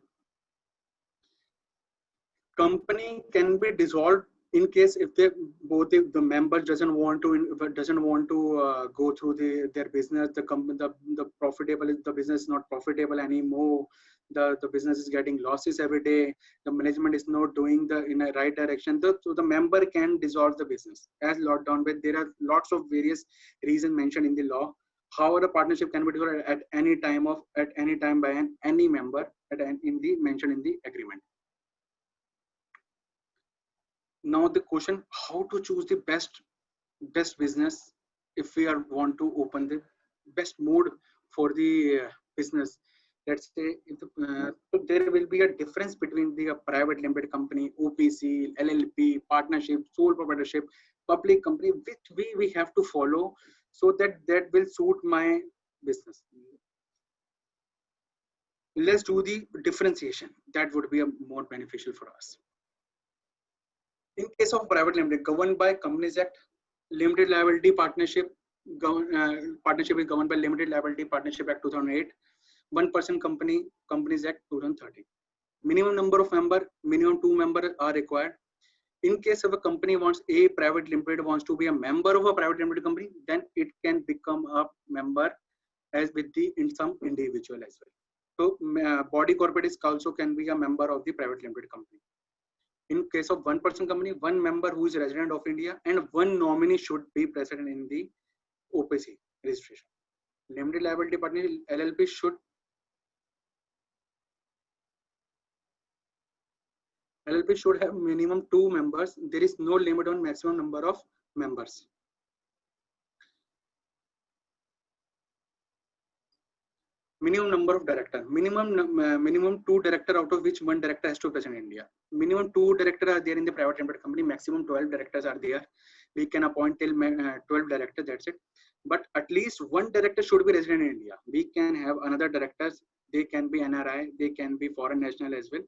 Company can be dissolved in case if they both the member doesn't want to go through their business, the profitable, the business is not profitable anymore, the business is getting losses every day, the management is not doing in a right direction, so the member can dissolve the business as law down. But there are lots of various reasons mentioned in the law. However, a partnership can be dissolved at any time by any member mentioned in the agreement. Now the question, how to choose the best business if we want to open the best mode for the business. Let's say if so there will be a difference between the private limited company, OPC, LLP, partnership, sole proprietorship, public company, which we have to follow so that will suit my business. Let's do the differentiation. That would be more beneficial for us. In case of private limited, governed by Companies Act, limited liability partnership, partnership is governed by Limited Liability Partnership Act 2008, 1% Companies Act 2013. Minimum number of members, minimum 2 members are required. In case of a company wants a private limited wants to be a member of a private limited company, then it can become a member as with in some individual as well. So body corporate also can be a member of the private limited company. In case of 1% company, 1 member who is a resident of India and 1 nominee should be present in the OPC registration. Limited liability partnership, LLP should have minimum 2 members. There is no limit on maximum number of members. Minimum number of director, minimum 2 director, out of which 1 director has to be present in India. Minimum 2 directors are there in the private limited company. Maximum 12 directors are there. We can appoint till 12 directors. That's it. But at least 1 director should be resident in India. We can have another directors. They can be NRI. They can be foreign national as well.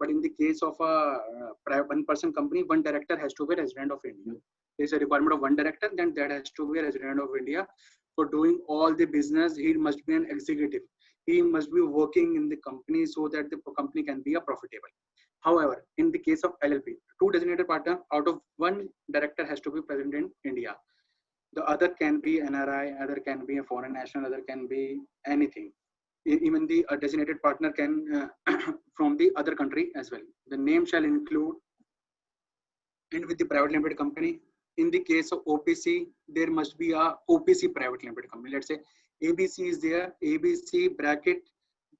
But in the case of a 1% company, 1 director has to be resident of India. There is a requirement of 1 director. Then that has to be a resident of India for doing all the business, he must be an executive. He must be working in the company so that the company can be a profitable. However, in the case of LLP, two designated partner out of one director has to be present in India. The other can be NRI, other can be a foreign national, other can be anything. Even the designated partner can from the other country as well. The name shall include, and with the private limited company, in the case of OPC, there must be a OPC private limited company. Let's say ABC is there, ABC bracket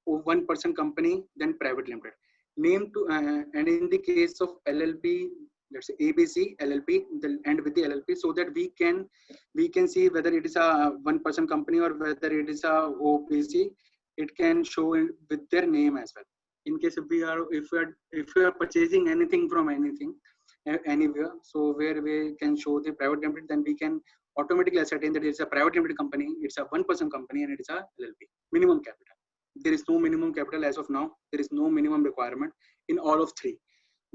1% company, then private limited. Name to and in the case of LLP, let's say ABC LLP, and with the LLP, so that we can see whether it is a 1% company or whether it is a OPC. It can show with their name as well. In case if we are purchasing anything from anywhere, so where we can show the private limited, then we can automatically ascertain that it's a private limited company, it's a 1% company, and it's a LLP. Minimum capital. There is no minimum capital as of now. There is no minimum requirement in all of three.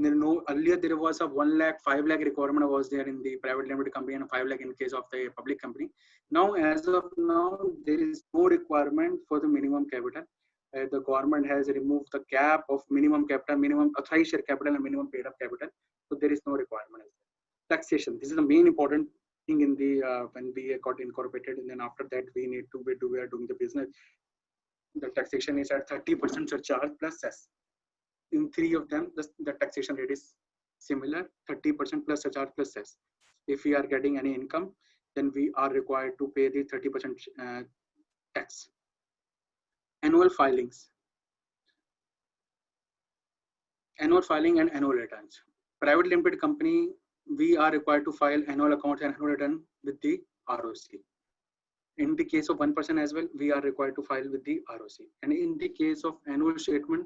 Earlier there was a 1 lakh, 5 lakh requirement was there in the private limited company and 5 lakh in case of the public company. Now, as of now, there is no requirement for the minimum capital. The government has removed the cap of minimum capital, minimum authorized share capital, and minimum paid up capital. So there is no requirement. Taxation. This is the main important thing in the when we got incorporated, and then after that we are doing the business. The taxation is at 30% surcharge plus cess. In three of them, the taxation rate is similar, 30% plus surcharge plus cess. If we are getting any income, then we are required to pay the 30% tax. Annual filings. Annual filing and annual returns. Private limited company, we are required to file annual accounts and annual return with the ROC. In the case of 1% as well, we are required to file with the ROC. And in the case of annual statement,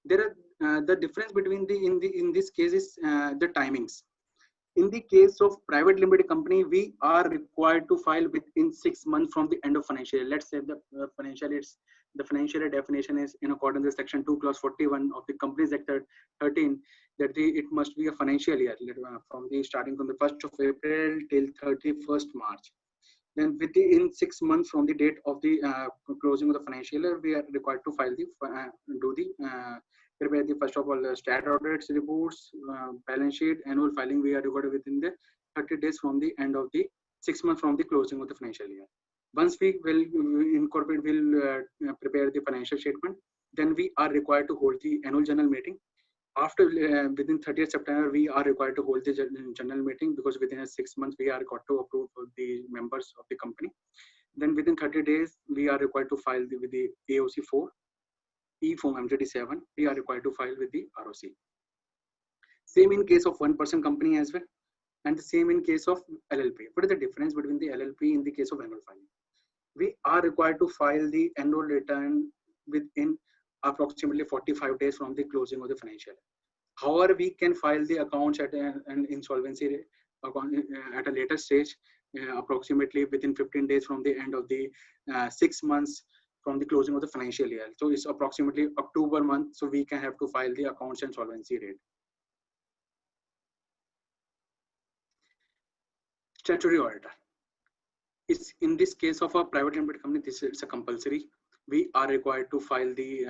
there are the difference between in this case is the timings. In the case of private limited company, we are required to file within 6 months from the end of financial year. Let's say the financial year definition is in accordance with section 2 clause 41 of the Companies Act 13, that it must be a financial year from the starting from the 1st of April till 31st March. Then within 6 months from the date of the closing of the financial year, we are required to file prepare the first of all stat audits reports, balance sheet, annual filing. We are required within the 30 days from the end of the 6 months from the closing of the financial year. Once we will incorporate, will prepare the financial statement, then we are required to hold the annual general meeting. After within 30th September, we are required to hold the general meeting, because within 6 months we are got to approve the members of the company. Then within 30 days, we are required to file with the AOC 4, E form MJD 7. We are required to file with the ROC. Same in case of 1% company as well, and the same in case of LLP. What is the difference between the LLP in the case of annual filing? We are required to file the annual return within approximately 45 days from the closing of the financial year. However, we can file the accounts at an insolvency rate at a later stage, approximately within 15 days from the end of the 6 months from the closing of the financial year. So it's approximately October month. So we can have to file the accounts and solvency rate. Statutory auditor. It's in this case of a private limited company, it's a compulsory. We are required to file the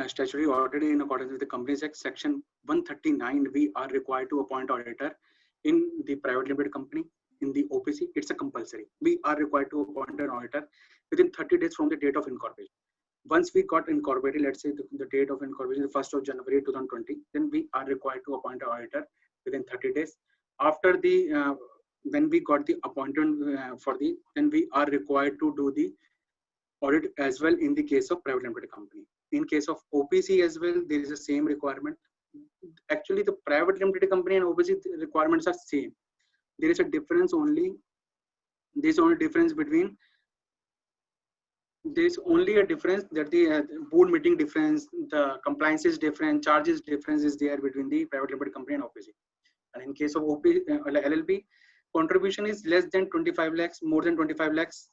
statutory audit in accordance with the Companies Act section 139. We are required to appoint auditor in the private limited company. In the OPC, it's a compulsory. We are required to appoint an auditor within 30 days from the date of incorporation. Once we got incorporated, let's say the date of incorporation is the 1st of January 2020, then we are required to appoint an auditor within 30 days. After the when we got the appointment then we are required to do the audit as well in the case of private limited company. In case of OPC as well, there is the same requirement. Actually, the private limited company and OPC requirements are same. There is a difference only. There's only difference between. There's only a difference that the board meeting difference, the compliance is different, charges difference is there between the private limited company and OPC. And in case of LLP, contribution is less than 25 lakhs, more than 25 lakhs,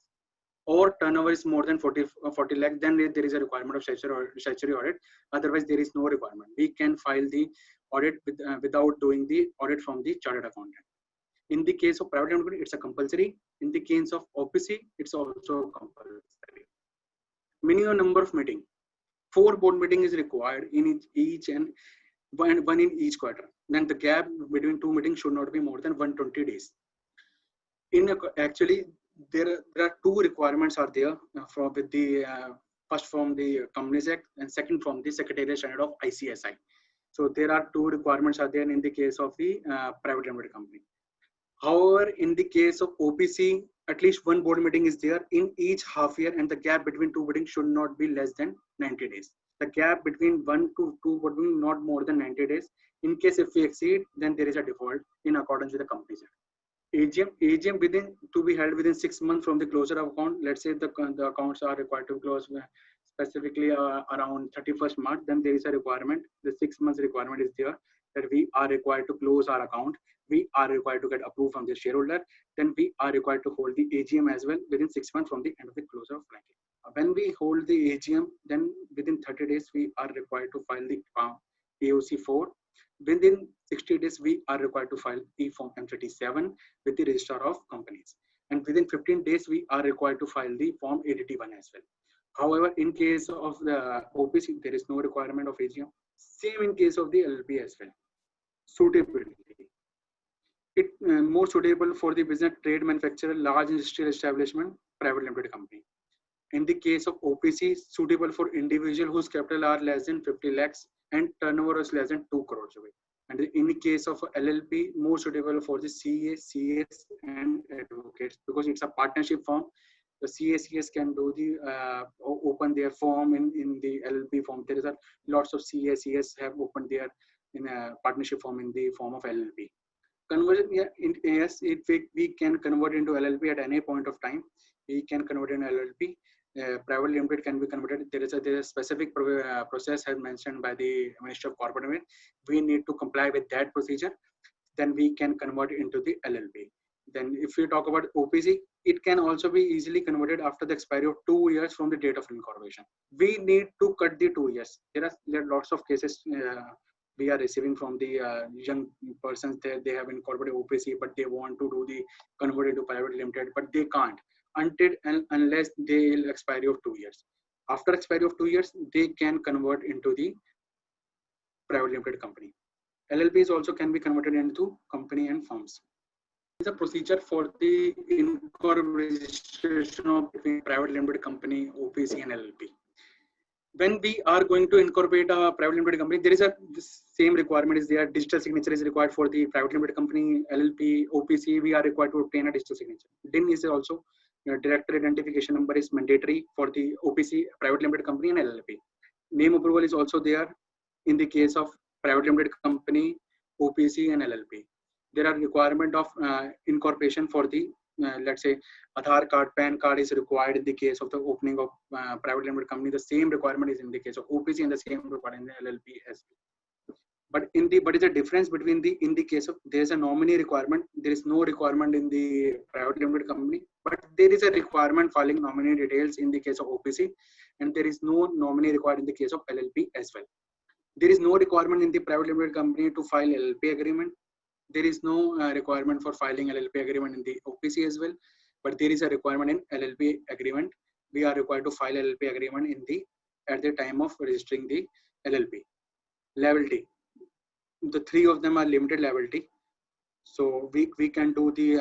or turnover is more than 40 lakhs, then there is a requirement of statutory audit. Otherwise, there is no requirement. We can file the audit without doing the audit from the chartered accountant. In the case of private limited, it's a compulsory. In the case of OPC, it's also compulsory. Minimum number of meeting. 4 board meeting is required in each and one in each quarter. Then the gap between 2 meetings should not be more than 120 days. Actually, there are 2 requirements are there from with the first from the Companies Act and second from the Secretariat Standard of ICSI. So there are 2 requirements are there in the case of the private limited company. However, in the case of OPC, at least 1 board meeting is there in each half year, and the gap between 2 meetings should not be less than 90 days. The gap between 1 to 2 board meetings not more than 90 days. In case if we exceed, then there is a default in accordance with the Companies Act. AGM to be held within 6 months from the closure of account. Let's say the accounts are required to close specifically around 31st March, then there is a requirement. The 6 months requirement is there that we are required to close our account. We are required to get approved from the shareholder. Then we are required to hold the AGM as well within 6 months from the end of the closure of blanket. When we hold the AGM, then within 30 days, we are required to file the AOC 4. Within 60 days, we are required to file the Form M37 with the Registrar of Companies. And within 15 days, we are required to file the Form ADT1 as well. However, in case of the OPC, there is no requirement of AGM. Same in case of the LLP as well. Suitability. It more suitable for the business, trade, manufacturer, large industrial establishment, private limited company. In the case of OPC, suitable for individual whose capital are less than 50 lakhs and turnover is less than 2 crores away. And in the case of LLP, more suitable for the CA, CS and advocates, because it's a partnership form. The CA, CS can do the open their form in the LLP form. There is a lots of CA, CS have opened their in a partnership form in the form of LLP. Conversion, yeah, yes, we can convert into LLP at any point of time. We can convert in LLP. Private limited can be converted. There is a specific process as mentioned by the Ministry of Corporate Affairs. We need to comply with that procedure. Then we can convert it into the LLP. Then if we talk about OPC, it can also be easily converted after the expiry of 2 years from the date of incorporation. We need to cut the 2 years. There are lots of cases we are receiving from the young persons there. They have incorporated OPC, but they want to do the convert into private limited, but they can't until and unless they will expiry of 2 years. After expiry of 2 years, they can convert into the private limited company. LLPs also can be converted into company and firms. It's a procedure for the incorporation of between private limited company, OPC and LLP. When we are going to incorporate a private limited company, there is the same requirement is there. Digital signature is required for the private limited company, LLP, OPC. We are required to obtain a digital signature. DIN is also director identification number is mandatory for the OPC, private limited company and LLP. Name approval is also there in the case of private limited company, OPC and LLP. There are requirement of incorporation for the let's say Aadhaar card, PAN card is required in the case of the opening of private limited company. The same requirement is in the case of OPC and the same requirement in the LLP as well. But is a difference between in the case of there is a nominee requirement. There is no requirement in the private limited company, but there is a requirement filing nominee details in the case of OPC, and there is no nominee required in the case of LLP as well. There is no requirement in the private limited company to file LLP agreement. There is no requirement for filing LLP agreement in the OPC as well, but there is a requirement in LLP agreement. We are required to file LLP agreement at the time of registering the LLP. Liability. The 3 of them are limited liability. So we can do the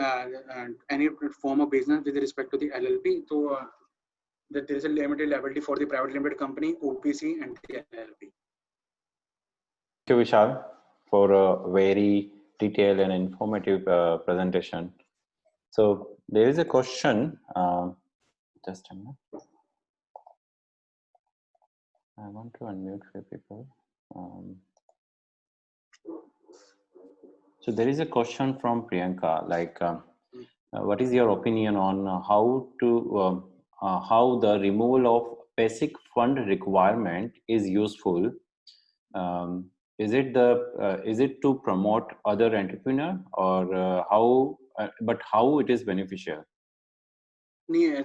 any form of business with respect to the LLP. So that there is a limited liability for the private limited company, OPC and the LLP. Thank you, Vishal, for a very detailed and informative presentation. So there is a question, just a minute. I want to unmute few people. So there is a question from Priyanka, like, what is your opinion on how the removal of basic fund requirement is useful? Is it to promote other entrepreneur, or how it is beneficial? You are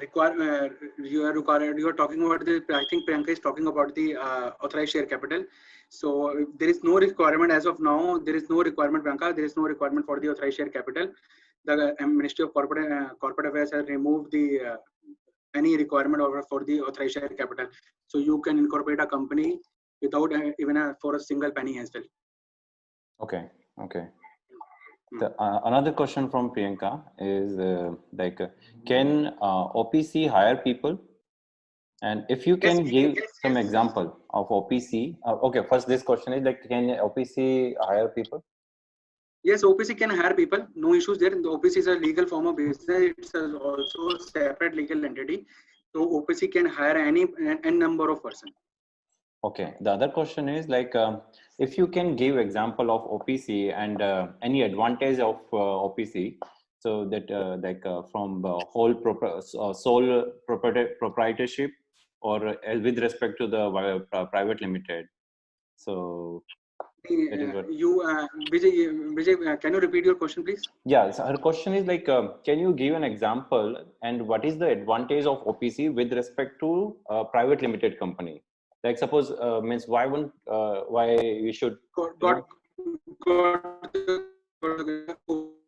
talking about the, I think Priyanka is talking about the authorized share capital. So there is no requirement as of now. There is no requirement, Priyanka. There is no requirement for the authorized share capital. the Ministry of Corporate Affairs has removed the any requirement for the authorized share capital. So you can incorporate a company without even for a single penny as well. Okay. Another question from Priyanka is can OPC hire people? And if you can give some example of OPC. Okay, first this question is like, can OPC hire people? Yes, OPC can hire people. No issues there. The OPC is a legal form of business. It's also a separate legal entity. So OPC can hire any number of person. Okay. The other question is like, if you can give example of OPC and any advantage of OPC, so that from whole sole proprietorship or with respect to the private limited. So Vijay, can you repeat your question, please? Yeah, so her question is like, can you give an example and what is the advantage of OPC with respect to a private limited company? Like suppose means why you should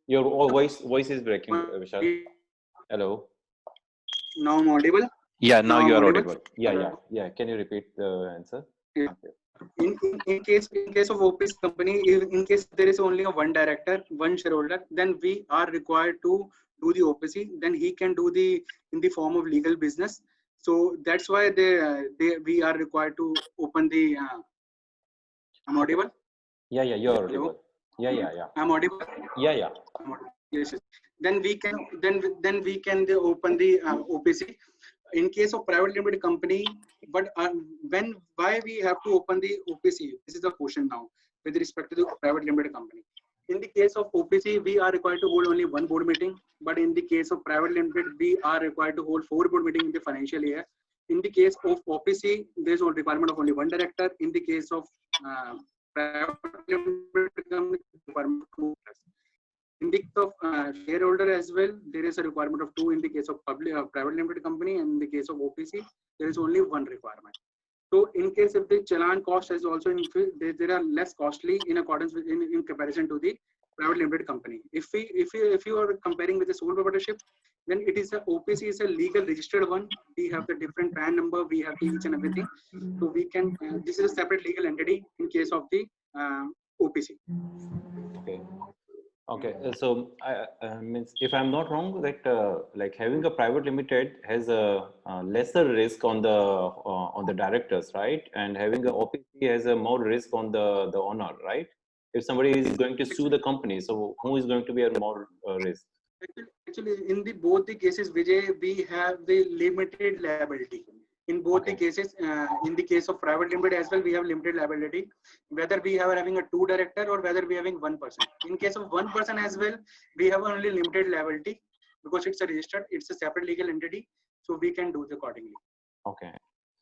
your voice is breaking, Vishal. Hello. Now I'm audible. Yeah, now you are audible. Yeah. Can you repeat the answer? Yeah. In case of OPC company, in case there is only one director, one shareholder, then we are required to do the OPC. Then he can do in the form of legal business. So that's why we are required to open the. I'm audible. Yeah, you're audible. Yeah. I'm audible. Yeah. Yes. Then we can open the OPC. In case of private limited company, but why we have to open the OPC? This is the question now with respect to the private limited company. In the case of OPC, we are required to hold only one board meeting, but in the case of private limited, we are required to hold 4 board meetings in the financial year. In the case of OPC, there is a requirement of only one director. In the case of private limited company, requirement of 2+. In the case of shareholder as well, there is a requirement of 2 in the case of private limited company, and in the case of OPC, there is only 1 requirement. So in case if the challan cost is also increased, they are less costly in accordance with in comparison to the private limited company. If you are comparing with the sole proprietorship, then it is OPC is a legal registered one. We have the different PAN number, we have each and everything. So we can this is a separate legal entity in case of the OPC. Okay, so means if I'm not wrong, that like having a private limited has a lesser risk on the directors, right? And having a OPC has a more risk on the owner, right? If somebody is going to sue the company, so who is going to be a more risk? Actually, in both the cases, Vijay, we have the limited liability. In both the cases, in the case of private limited as well, we have limited liability. Whether we are having a 2 director or whether we are having 1 person. In case of 1 person as well, we have only limited liability because it's a registered, it's a separate legal entity, so we can do it accordingly. Okay.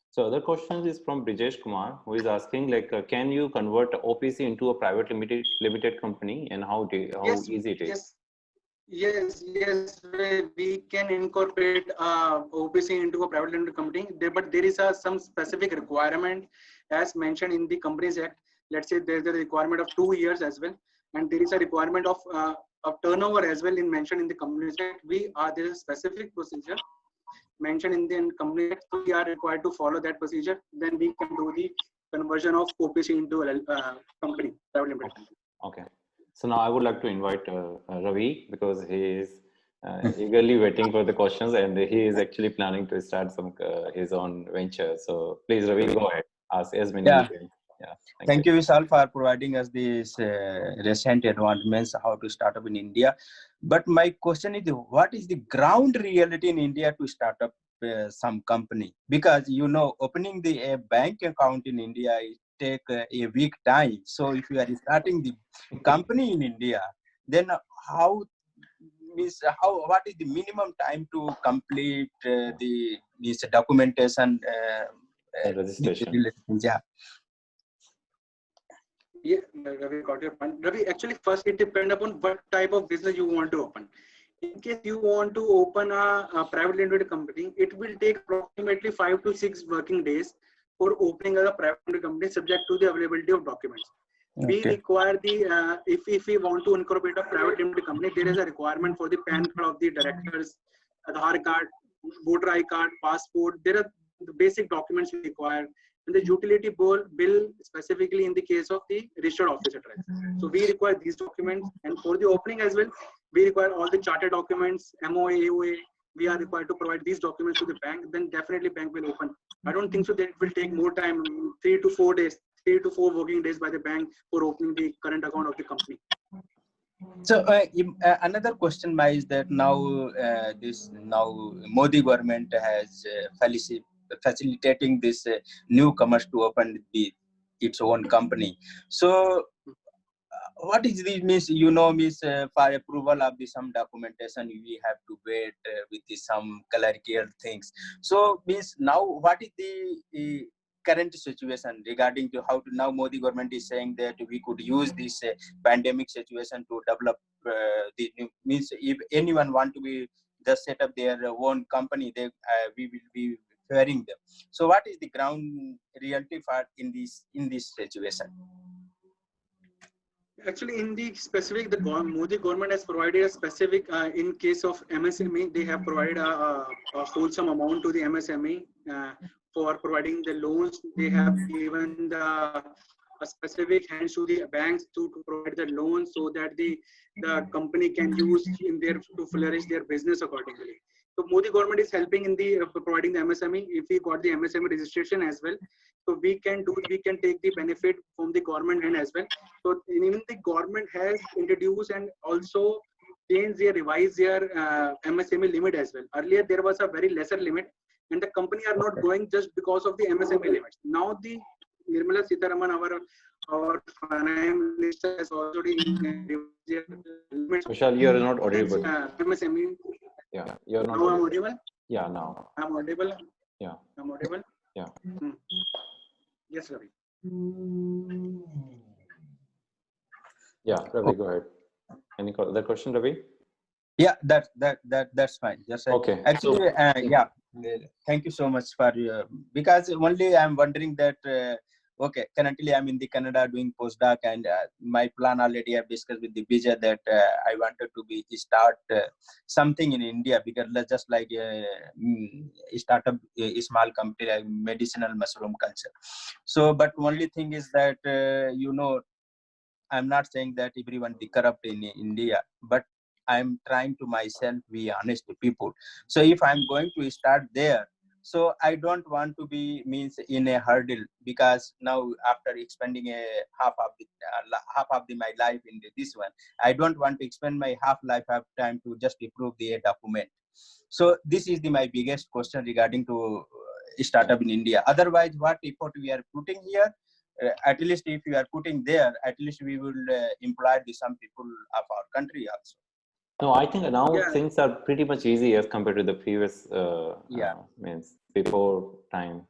So other questions is from Brijesh Kumar, who is asking like, can you convert OPC into a private limited company, and how easy it is? Yes, we can incorporate OPC into a private limited company, but there is some specific requirement as mentioned in the Companies Act. Let's say there's a requirement of 2 years as well, and there is a requirement of turnover as well mentioned in the Companies Act. There is a specific procedure mentioned in the Companies Act, so we are required to follow that procedure. Then we can do the conversion of OPC into a company, private limited company. Okay. So now I would like to invite Ravi, because he is eagerly waiting for the questions, and he is actually planning to start his own venture. So please, Ravi, go ahead. Ask as many. Yeah. Thank you, Vishal, for providing us these recent advancements how to start up in India. But my question is, what is the ground reality in India to start up some company? Because opening a bank account in India take a week time. So if you are starting the company in India, then what is the minimum time to complete this documentation registration? Yeah, Ravi, got your point. Ravi, actually, first it depends upon what type of business you want to open. In case you want to open a private limited company, it will take approximately 5 to 6 working days for opening a private limited company, subject to the availability of documents. We require the if we want to incorporate a private limited company, there is a requirement for the PAN card of the directors, Aadhaar card, voter ID card, passport. There are the basic documents we require, and the utility bill specifically in the case of the registered office address. So we require these documents, and for the opening as well, we require all the charter documents, MOA, AOA. We are required to provide these documents to the bank. Then definitely bank will open. I don't think so that it will take more time, 3 to 4 days. 3 to 4 working days by the bank for opening the current account of the company. So another question is that now Modi government has facilitating this newcomers to open its own company. So what is this means? Means for approval of some documentation we have to wait with some clerical things. So means now what is the current situation regarding to how to now Modi government is saying that we could use this pandemic situation to develop the new, means if anyone want to be just set up their own company, they we will be referring them. So what is the ground reality for in this situation? Actually, in the specific, the Modi government has provided a specific, in case of MSME, they have provided a wholesome amount to the MSME for providing the loans. They have given a specific hands to the banks to provide the loans so that the company can use in their to flourish their business accordingly. So Modi government is helping in the providing the MSME. If we got the MSME registration as well, so we can take the benefit from the government end as well. So even the government has introduced and also revised their MSME limit as well. Earlier there was a very lesser limit, and the company are not going just because of the MSME limits. Now the Nirmala Sitharaman, our finance minister, has already revised their limits. Vishal, you are not audible. MSME. Yeah, you're not. Now I'm audible. Yeah, now. I'm audible. Yeah. I'm audible. Yeah. Yes, Ravi. Yeah, Ravi, go ahead. Any other question, Ravi? Yeah, that's fine. Just okay. Actually, yeah. Thank you so much for because only I'm wondering that. Okay, currently I'm in the Canada doing postdoc, and my plan already I've discussed with the Vijay that I wanted to start something in India, because just like start a small company like medicinal mushroom culture. So, but only thing is that I'm not saying that everyone be corrupt in India, but I'm trying to myself be honest to people. So if I'm going to start there, so I don't want to be in a hurdle, because now after expending a half of my life in this one, I don't want to expend my half life of time to just approve the document. So this is my biggest question regarding to startup in India. Otherwise, what effort we are putting here, at least if you are putting there, at least we will employ some people of our country also. No, I think now things are pretty much easy as compared to the previous means before time.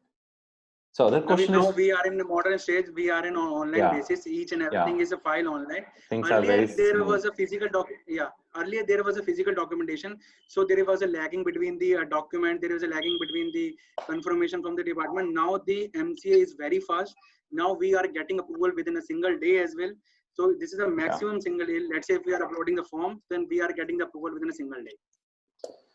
So other question now we are in the modern stage. We are in on online basis. Each and everything is a file online. Things earlier are there was a physical earlier there was a physical documentation. So there was a lagging between the document. There was a lagging between the confirmation from the department. Now the MCA is very fast. Now we are getting approval within a single day as well. So this is a maximum single day. Let's say if we are uploading the form, then we are getting the approval within a single day.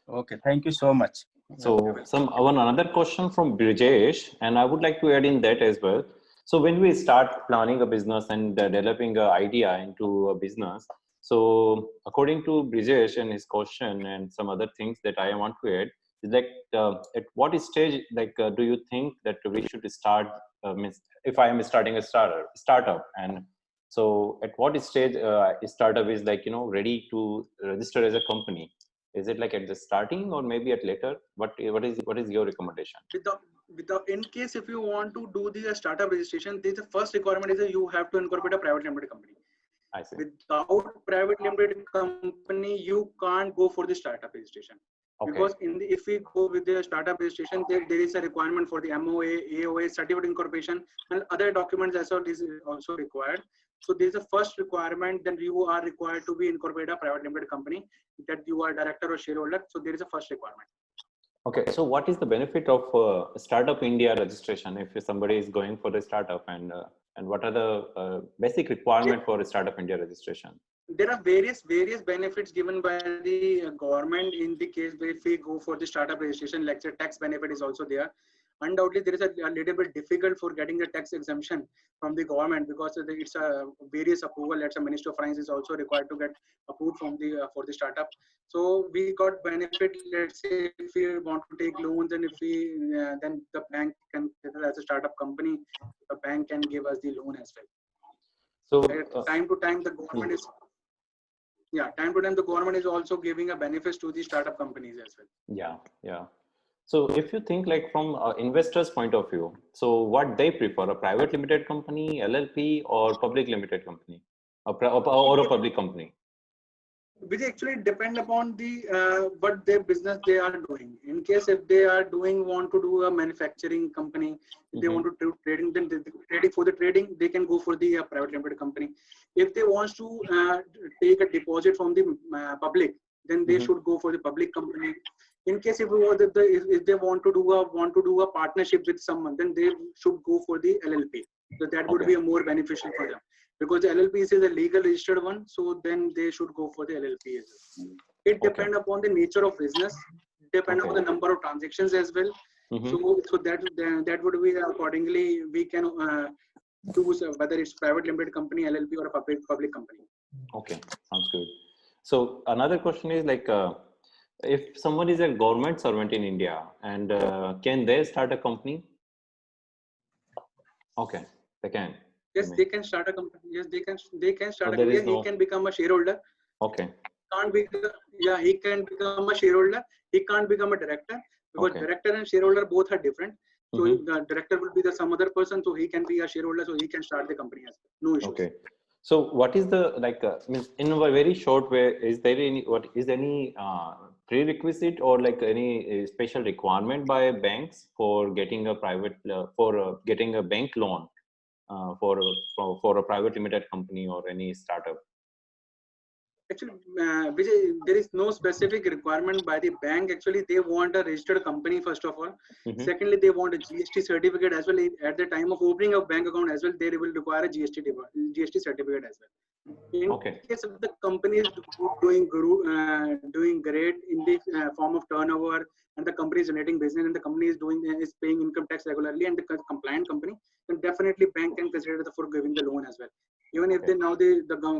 Okay, thank you so much. So another question from Brijesh, and I would like to add in that as well. So when we start planning a business and developing an idea into a business, so according to Brijesh and his question and some other things that I want to add, is like at what stage do you think that we should start? If I am starting a startup, and so at what stage startup is ready to register as a company? Is it like at the starting or maybe at later? What is your recommendation? In case if you want to do the startup registration, the first requirement is that you have to incorporate a private limited company. I see. Without private limited company, you can't go for the startup registration. Okay. Because if we go with the startup registration, there is a requirement for the MOA, AOA, certificate incorporation, and other documents as well is also required. So there is a first requirement, then you are required to be incorporate a private limited company, that you are director or shareholder. So there is a first requirement. Okay, so what is the benefit of Startup India registration if somebody is going for the startup, and what are the basic requirement for a Startup India registration? There are various benefits given by the government in the case where if we go for the startup registration. Like the tax benefit is also there. Undoubtedly, there is a little bit difficult for getting the tax exemption from the government because it's a various approval. Let's say Ministry of Finance is also required to get approved from the for the startup. So we got benefit. Let's say if we want to take loans, and if we then the bank can, as a startup company, the bank can give us the loan as well. So Time to time, the government is time to time the government is also giving a benefits to the startup companies as well. yeah. So if you think like from investors' point of view, so what they prefer, a private limited company, LLP, or public limited company, or a public company? Which actually depend upon the what their business they are doing. In case if they are want to do a manufacturing company, if they want to do trading, then for the trading they can go for the private limited company. If they want to take a deposit from the public, then they should go for the public company. In case if they want to do a partnership with someone, then they should go for the LLP. So that would be a more beneficial for them. Because the LLP is a legal registered one, so then they should go for the LLP as well. It depends upon the nature of business, depend on the number of transactions as well. So that would be accordingly we can choose whether it's private limited company, LLP, or a public company. Okay, sounds good. So another question is like, if someone is a government servant in India, and can they start a company? Okay, they can. Yes, they can start a company. Yes, they can start a company. He can become a shareholder. Okay. He can become a shareholder. He can't become a director because director and shareholder both are different. So the director will be some other person, so he can be a shareholder, so he can start the company as well. No issues. Okay. So what is the in a very short way, is there any prerequisite or like any special requirement by banks for getting a private getting a bank loan for a private limited company or any startup? Actually, Vijay, there is no specific requirement by the bank. Actually, they want a registered company first of all. Secondly, they want a GST certificate as well. At the time of opening a bank account as well, they will require a GST certificate as well. In case of the company is doing great in the form of turnover, and the company is generating business, and the company is paying income tax regularly, and the compliant company, then definitely bank can consider for giving the loan as well. Even if the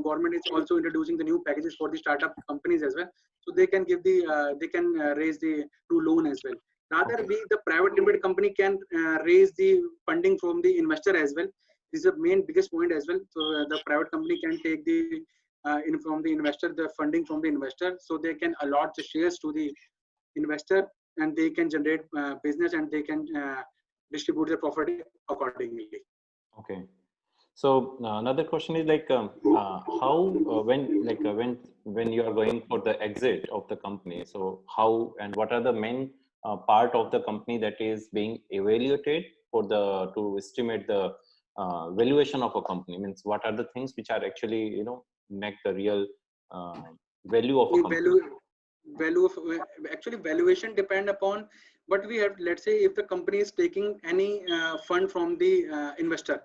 government is also introducing the new packages for the startup companies as well, so they can give raise the loan as well. Rather, the private limited company can raise the funding from the investor as well. This is the main biggest point as well. So the private company can take the from the investor, the funding from the investor, so they can allot the shares to the investor, and they can generate business, and they can distribute the profit accordingly. Okay. So another question is like how when you are going for the exit of the company, so how and what are the main part of the company that is being evaluated to estimate the valuation of a company? Means what are the things which are actually make the real value of a company? Valuation depend upon what we have. Let's say if the company is taking any fund from the investor.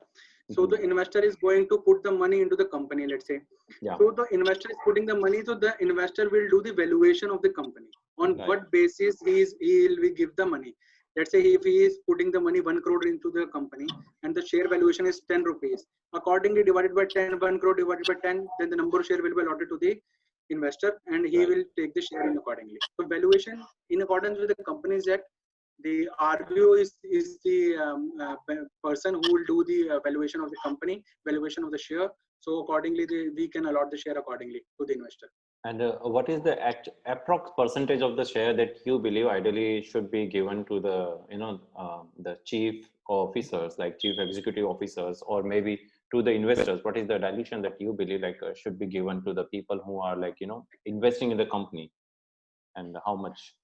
So the investor is going to put the money into the company, let's say. So the investor is putting the money, so the investor will do the valuation of the company. On what basis he will give the money. Let's say if he is putting the money 1 crore into the company, and the share valuation is 10 rupees. Accordingly divided by 10, 1 crore divided by 10, then the number of share will be allotted to the investor, and he will take the share in accordingly. So valuation in accordance with the Companies Act, the RBO is the person who will do the valuation of the company, valuation of the share. So accordingly, we can allot the share accordingly to the investor. And what is the approx percentage of the share that you believe ideally should be given to the the chief officers, like chief executive officers, or maybe to the investors? What is the dilution that you believe should be given to the people who are investing in the company? And how much?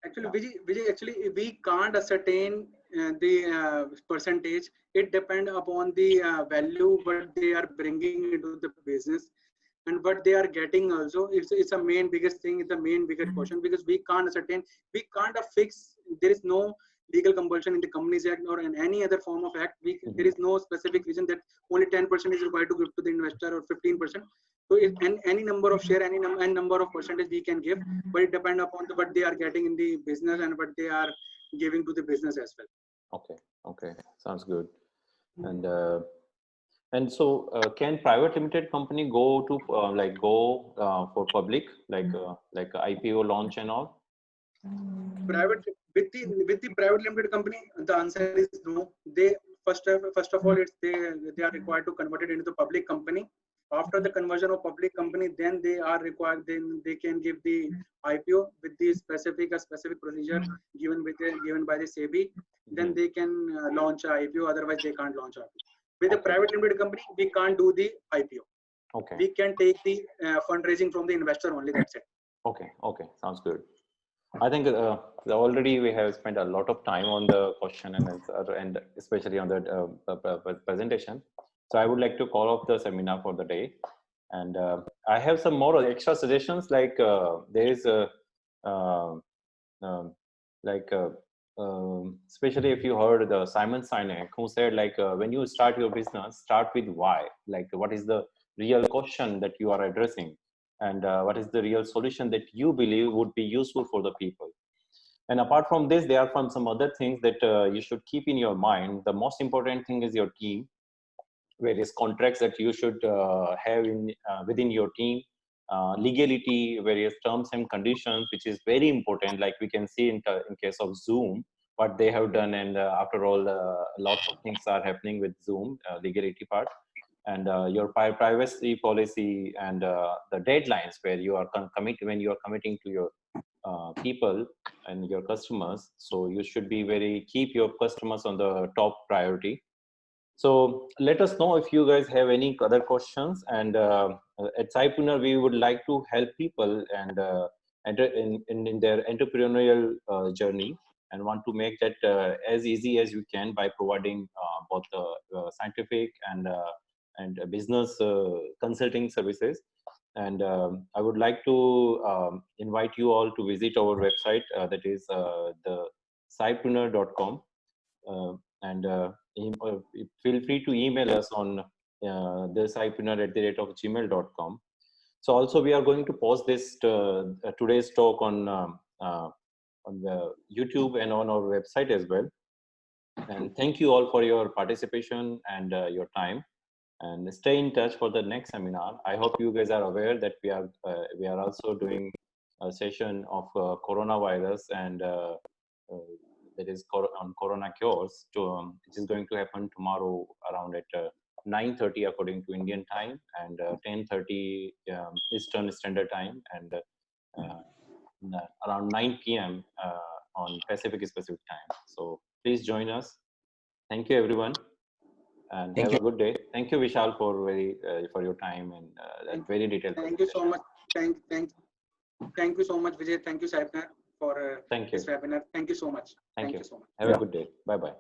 Actually, Vijay, we can't ascertain the percentage. It depends upon the value what they are bringing into the business and what they are getting also. It's a main biggest thing. It's the main biggest question, because we can't ascertain. We can't fix there is no legal compulsion in the Companies Act or in any other form of act. There is no specific reason that only 10% is required to give to the investor or 15%. So any number of share, any number of percentage we can give, but it depends upon what they are getting in the business and what they are giving to the business as well. Okay, sounds good. And so can private limited company go to for public, like IPO launch and all? Private with the private limited company, the answer is no. They first of all, they are required to convert it into the public company. After the conversion of public company, then they are required. Then they can give the IPO with the specific procedure given by the SEBI. Then they can launch a IPO. Otherwise, they can't launch IPO. With a private limited company, we can't do the IPO. Okay. We can take the fundraising from the investor only. That's it. Okay, sounds good. I think already we have spent a lot of time on the question and answer, and especially on the presentation. So I would like to call off the seminar for the day. And I have some more extra suggestions, like there is especially if you heard the Simon Sinek, who said, like, when you start your business, start with why. Like, what is the real question that you are addressing, and what is the real solution that you believe would be useful for the people. And apart from this, there are some other things that you should keep in your mind. The most important thing is your team, various contracts that you should have within your team, legality, various terms and conditions, which is very important. Like we can see in case of Zoom, what they have done, and after all, lots of things are happening with Zoom, legality part, and your privacy policy, and the deadlines where you are when you are committing to your people and your customers. So you should be keep your customers on the top priority. So let us know if you guys have any other questions. And at Cypreneur, we would like to help people and in their entrepreneurial journey, and want to make that as easy as we can by providing both scientific and business consulting services. And I would like to invite you all to visit our website, that is the cypreneur.com. And feel free to email us on thecypreneur@gmail.com. So also we are going to post this today's talk on the YouTube and on our website as well. And thank you all for your participation and your time. And stay in touch for the next seminar. I hope you guys are aware that we are also doing a session of coronavirus, and that is on corona cures, which is going to happen tomorrow around at 9:30 according to Indian time, and 10:30 Eastern Standard Time, and around 9 p.m. On Pacific Time. So please join us. Thank you, everyone, and have a good day. Thank you, Vishal, for your time and that very detailed. Thank you so much. Thank you so much, Vijay. Thank you, Cypreneur, for this webinar. Thank you so much. Thank you so much. Have a good day. Bye bye.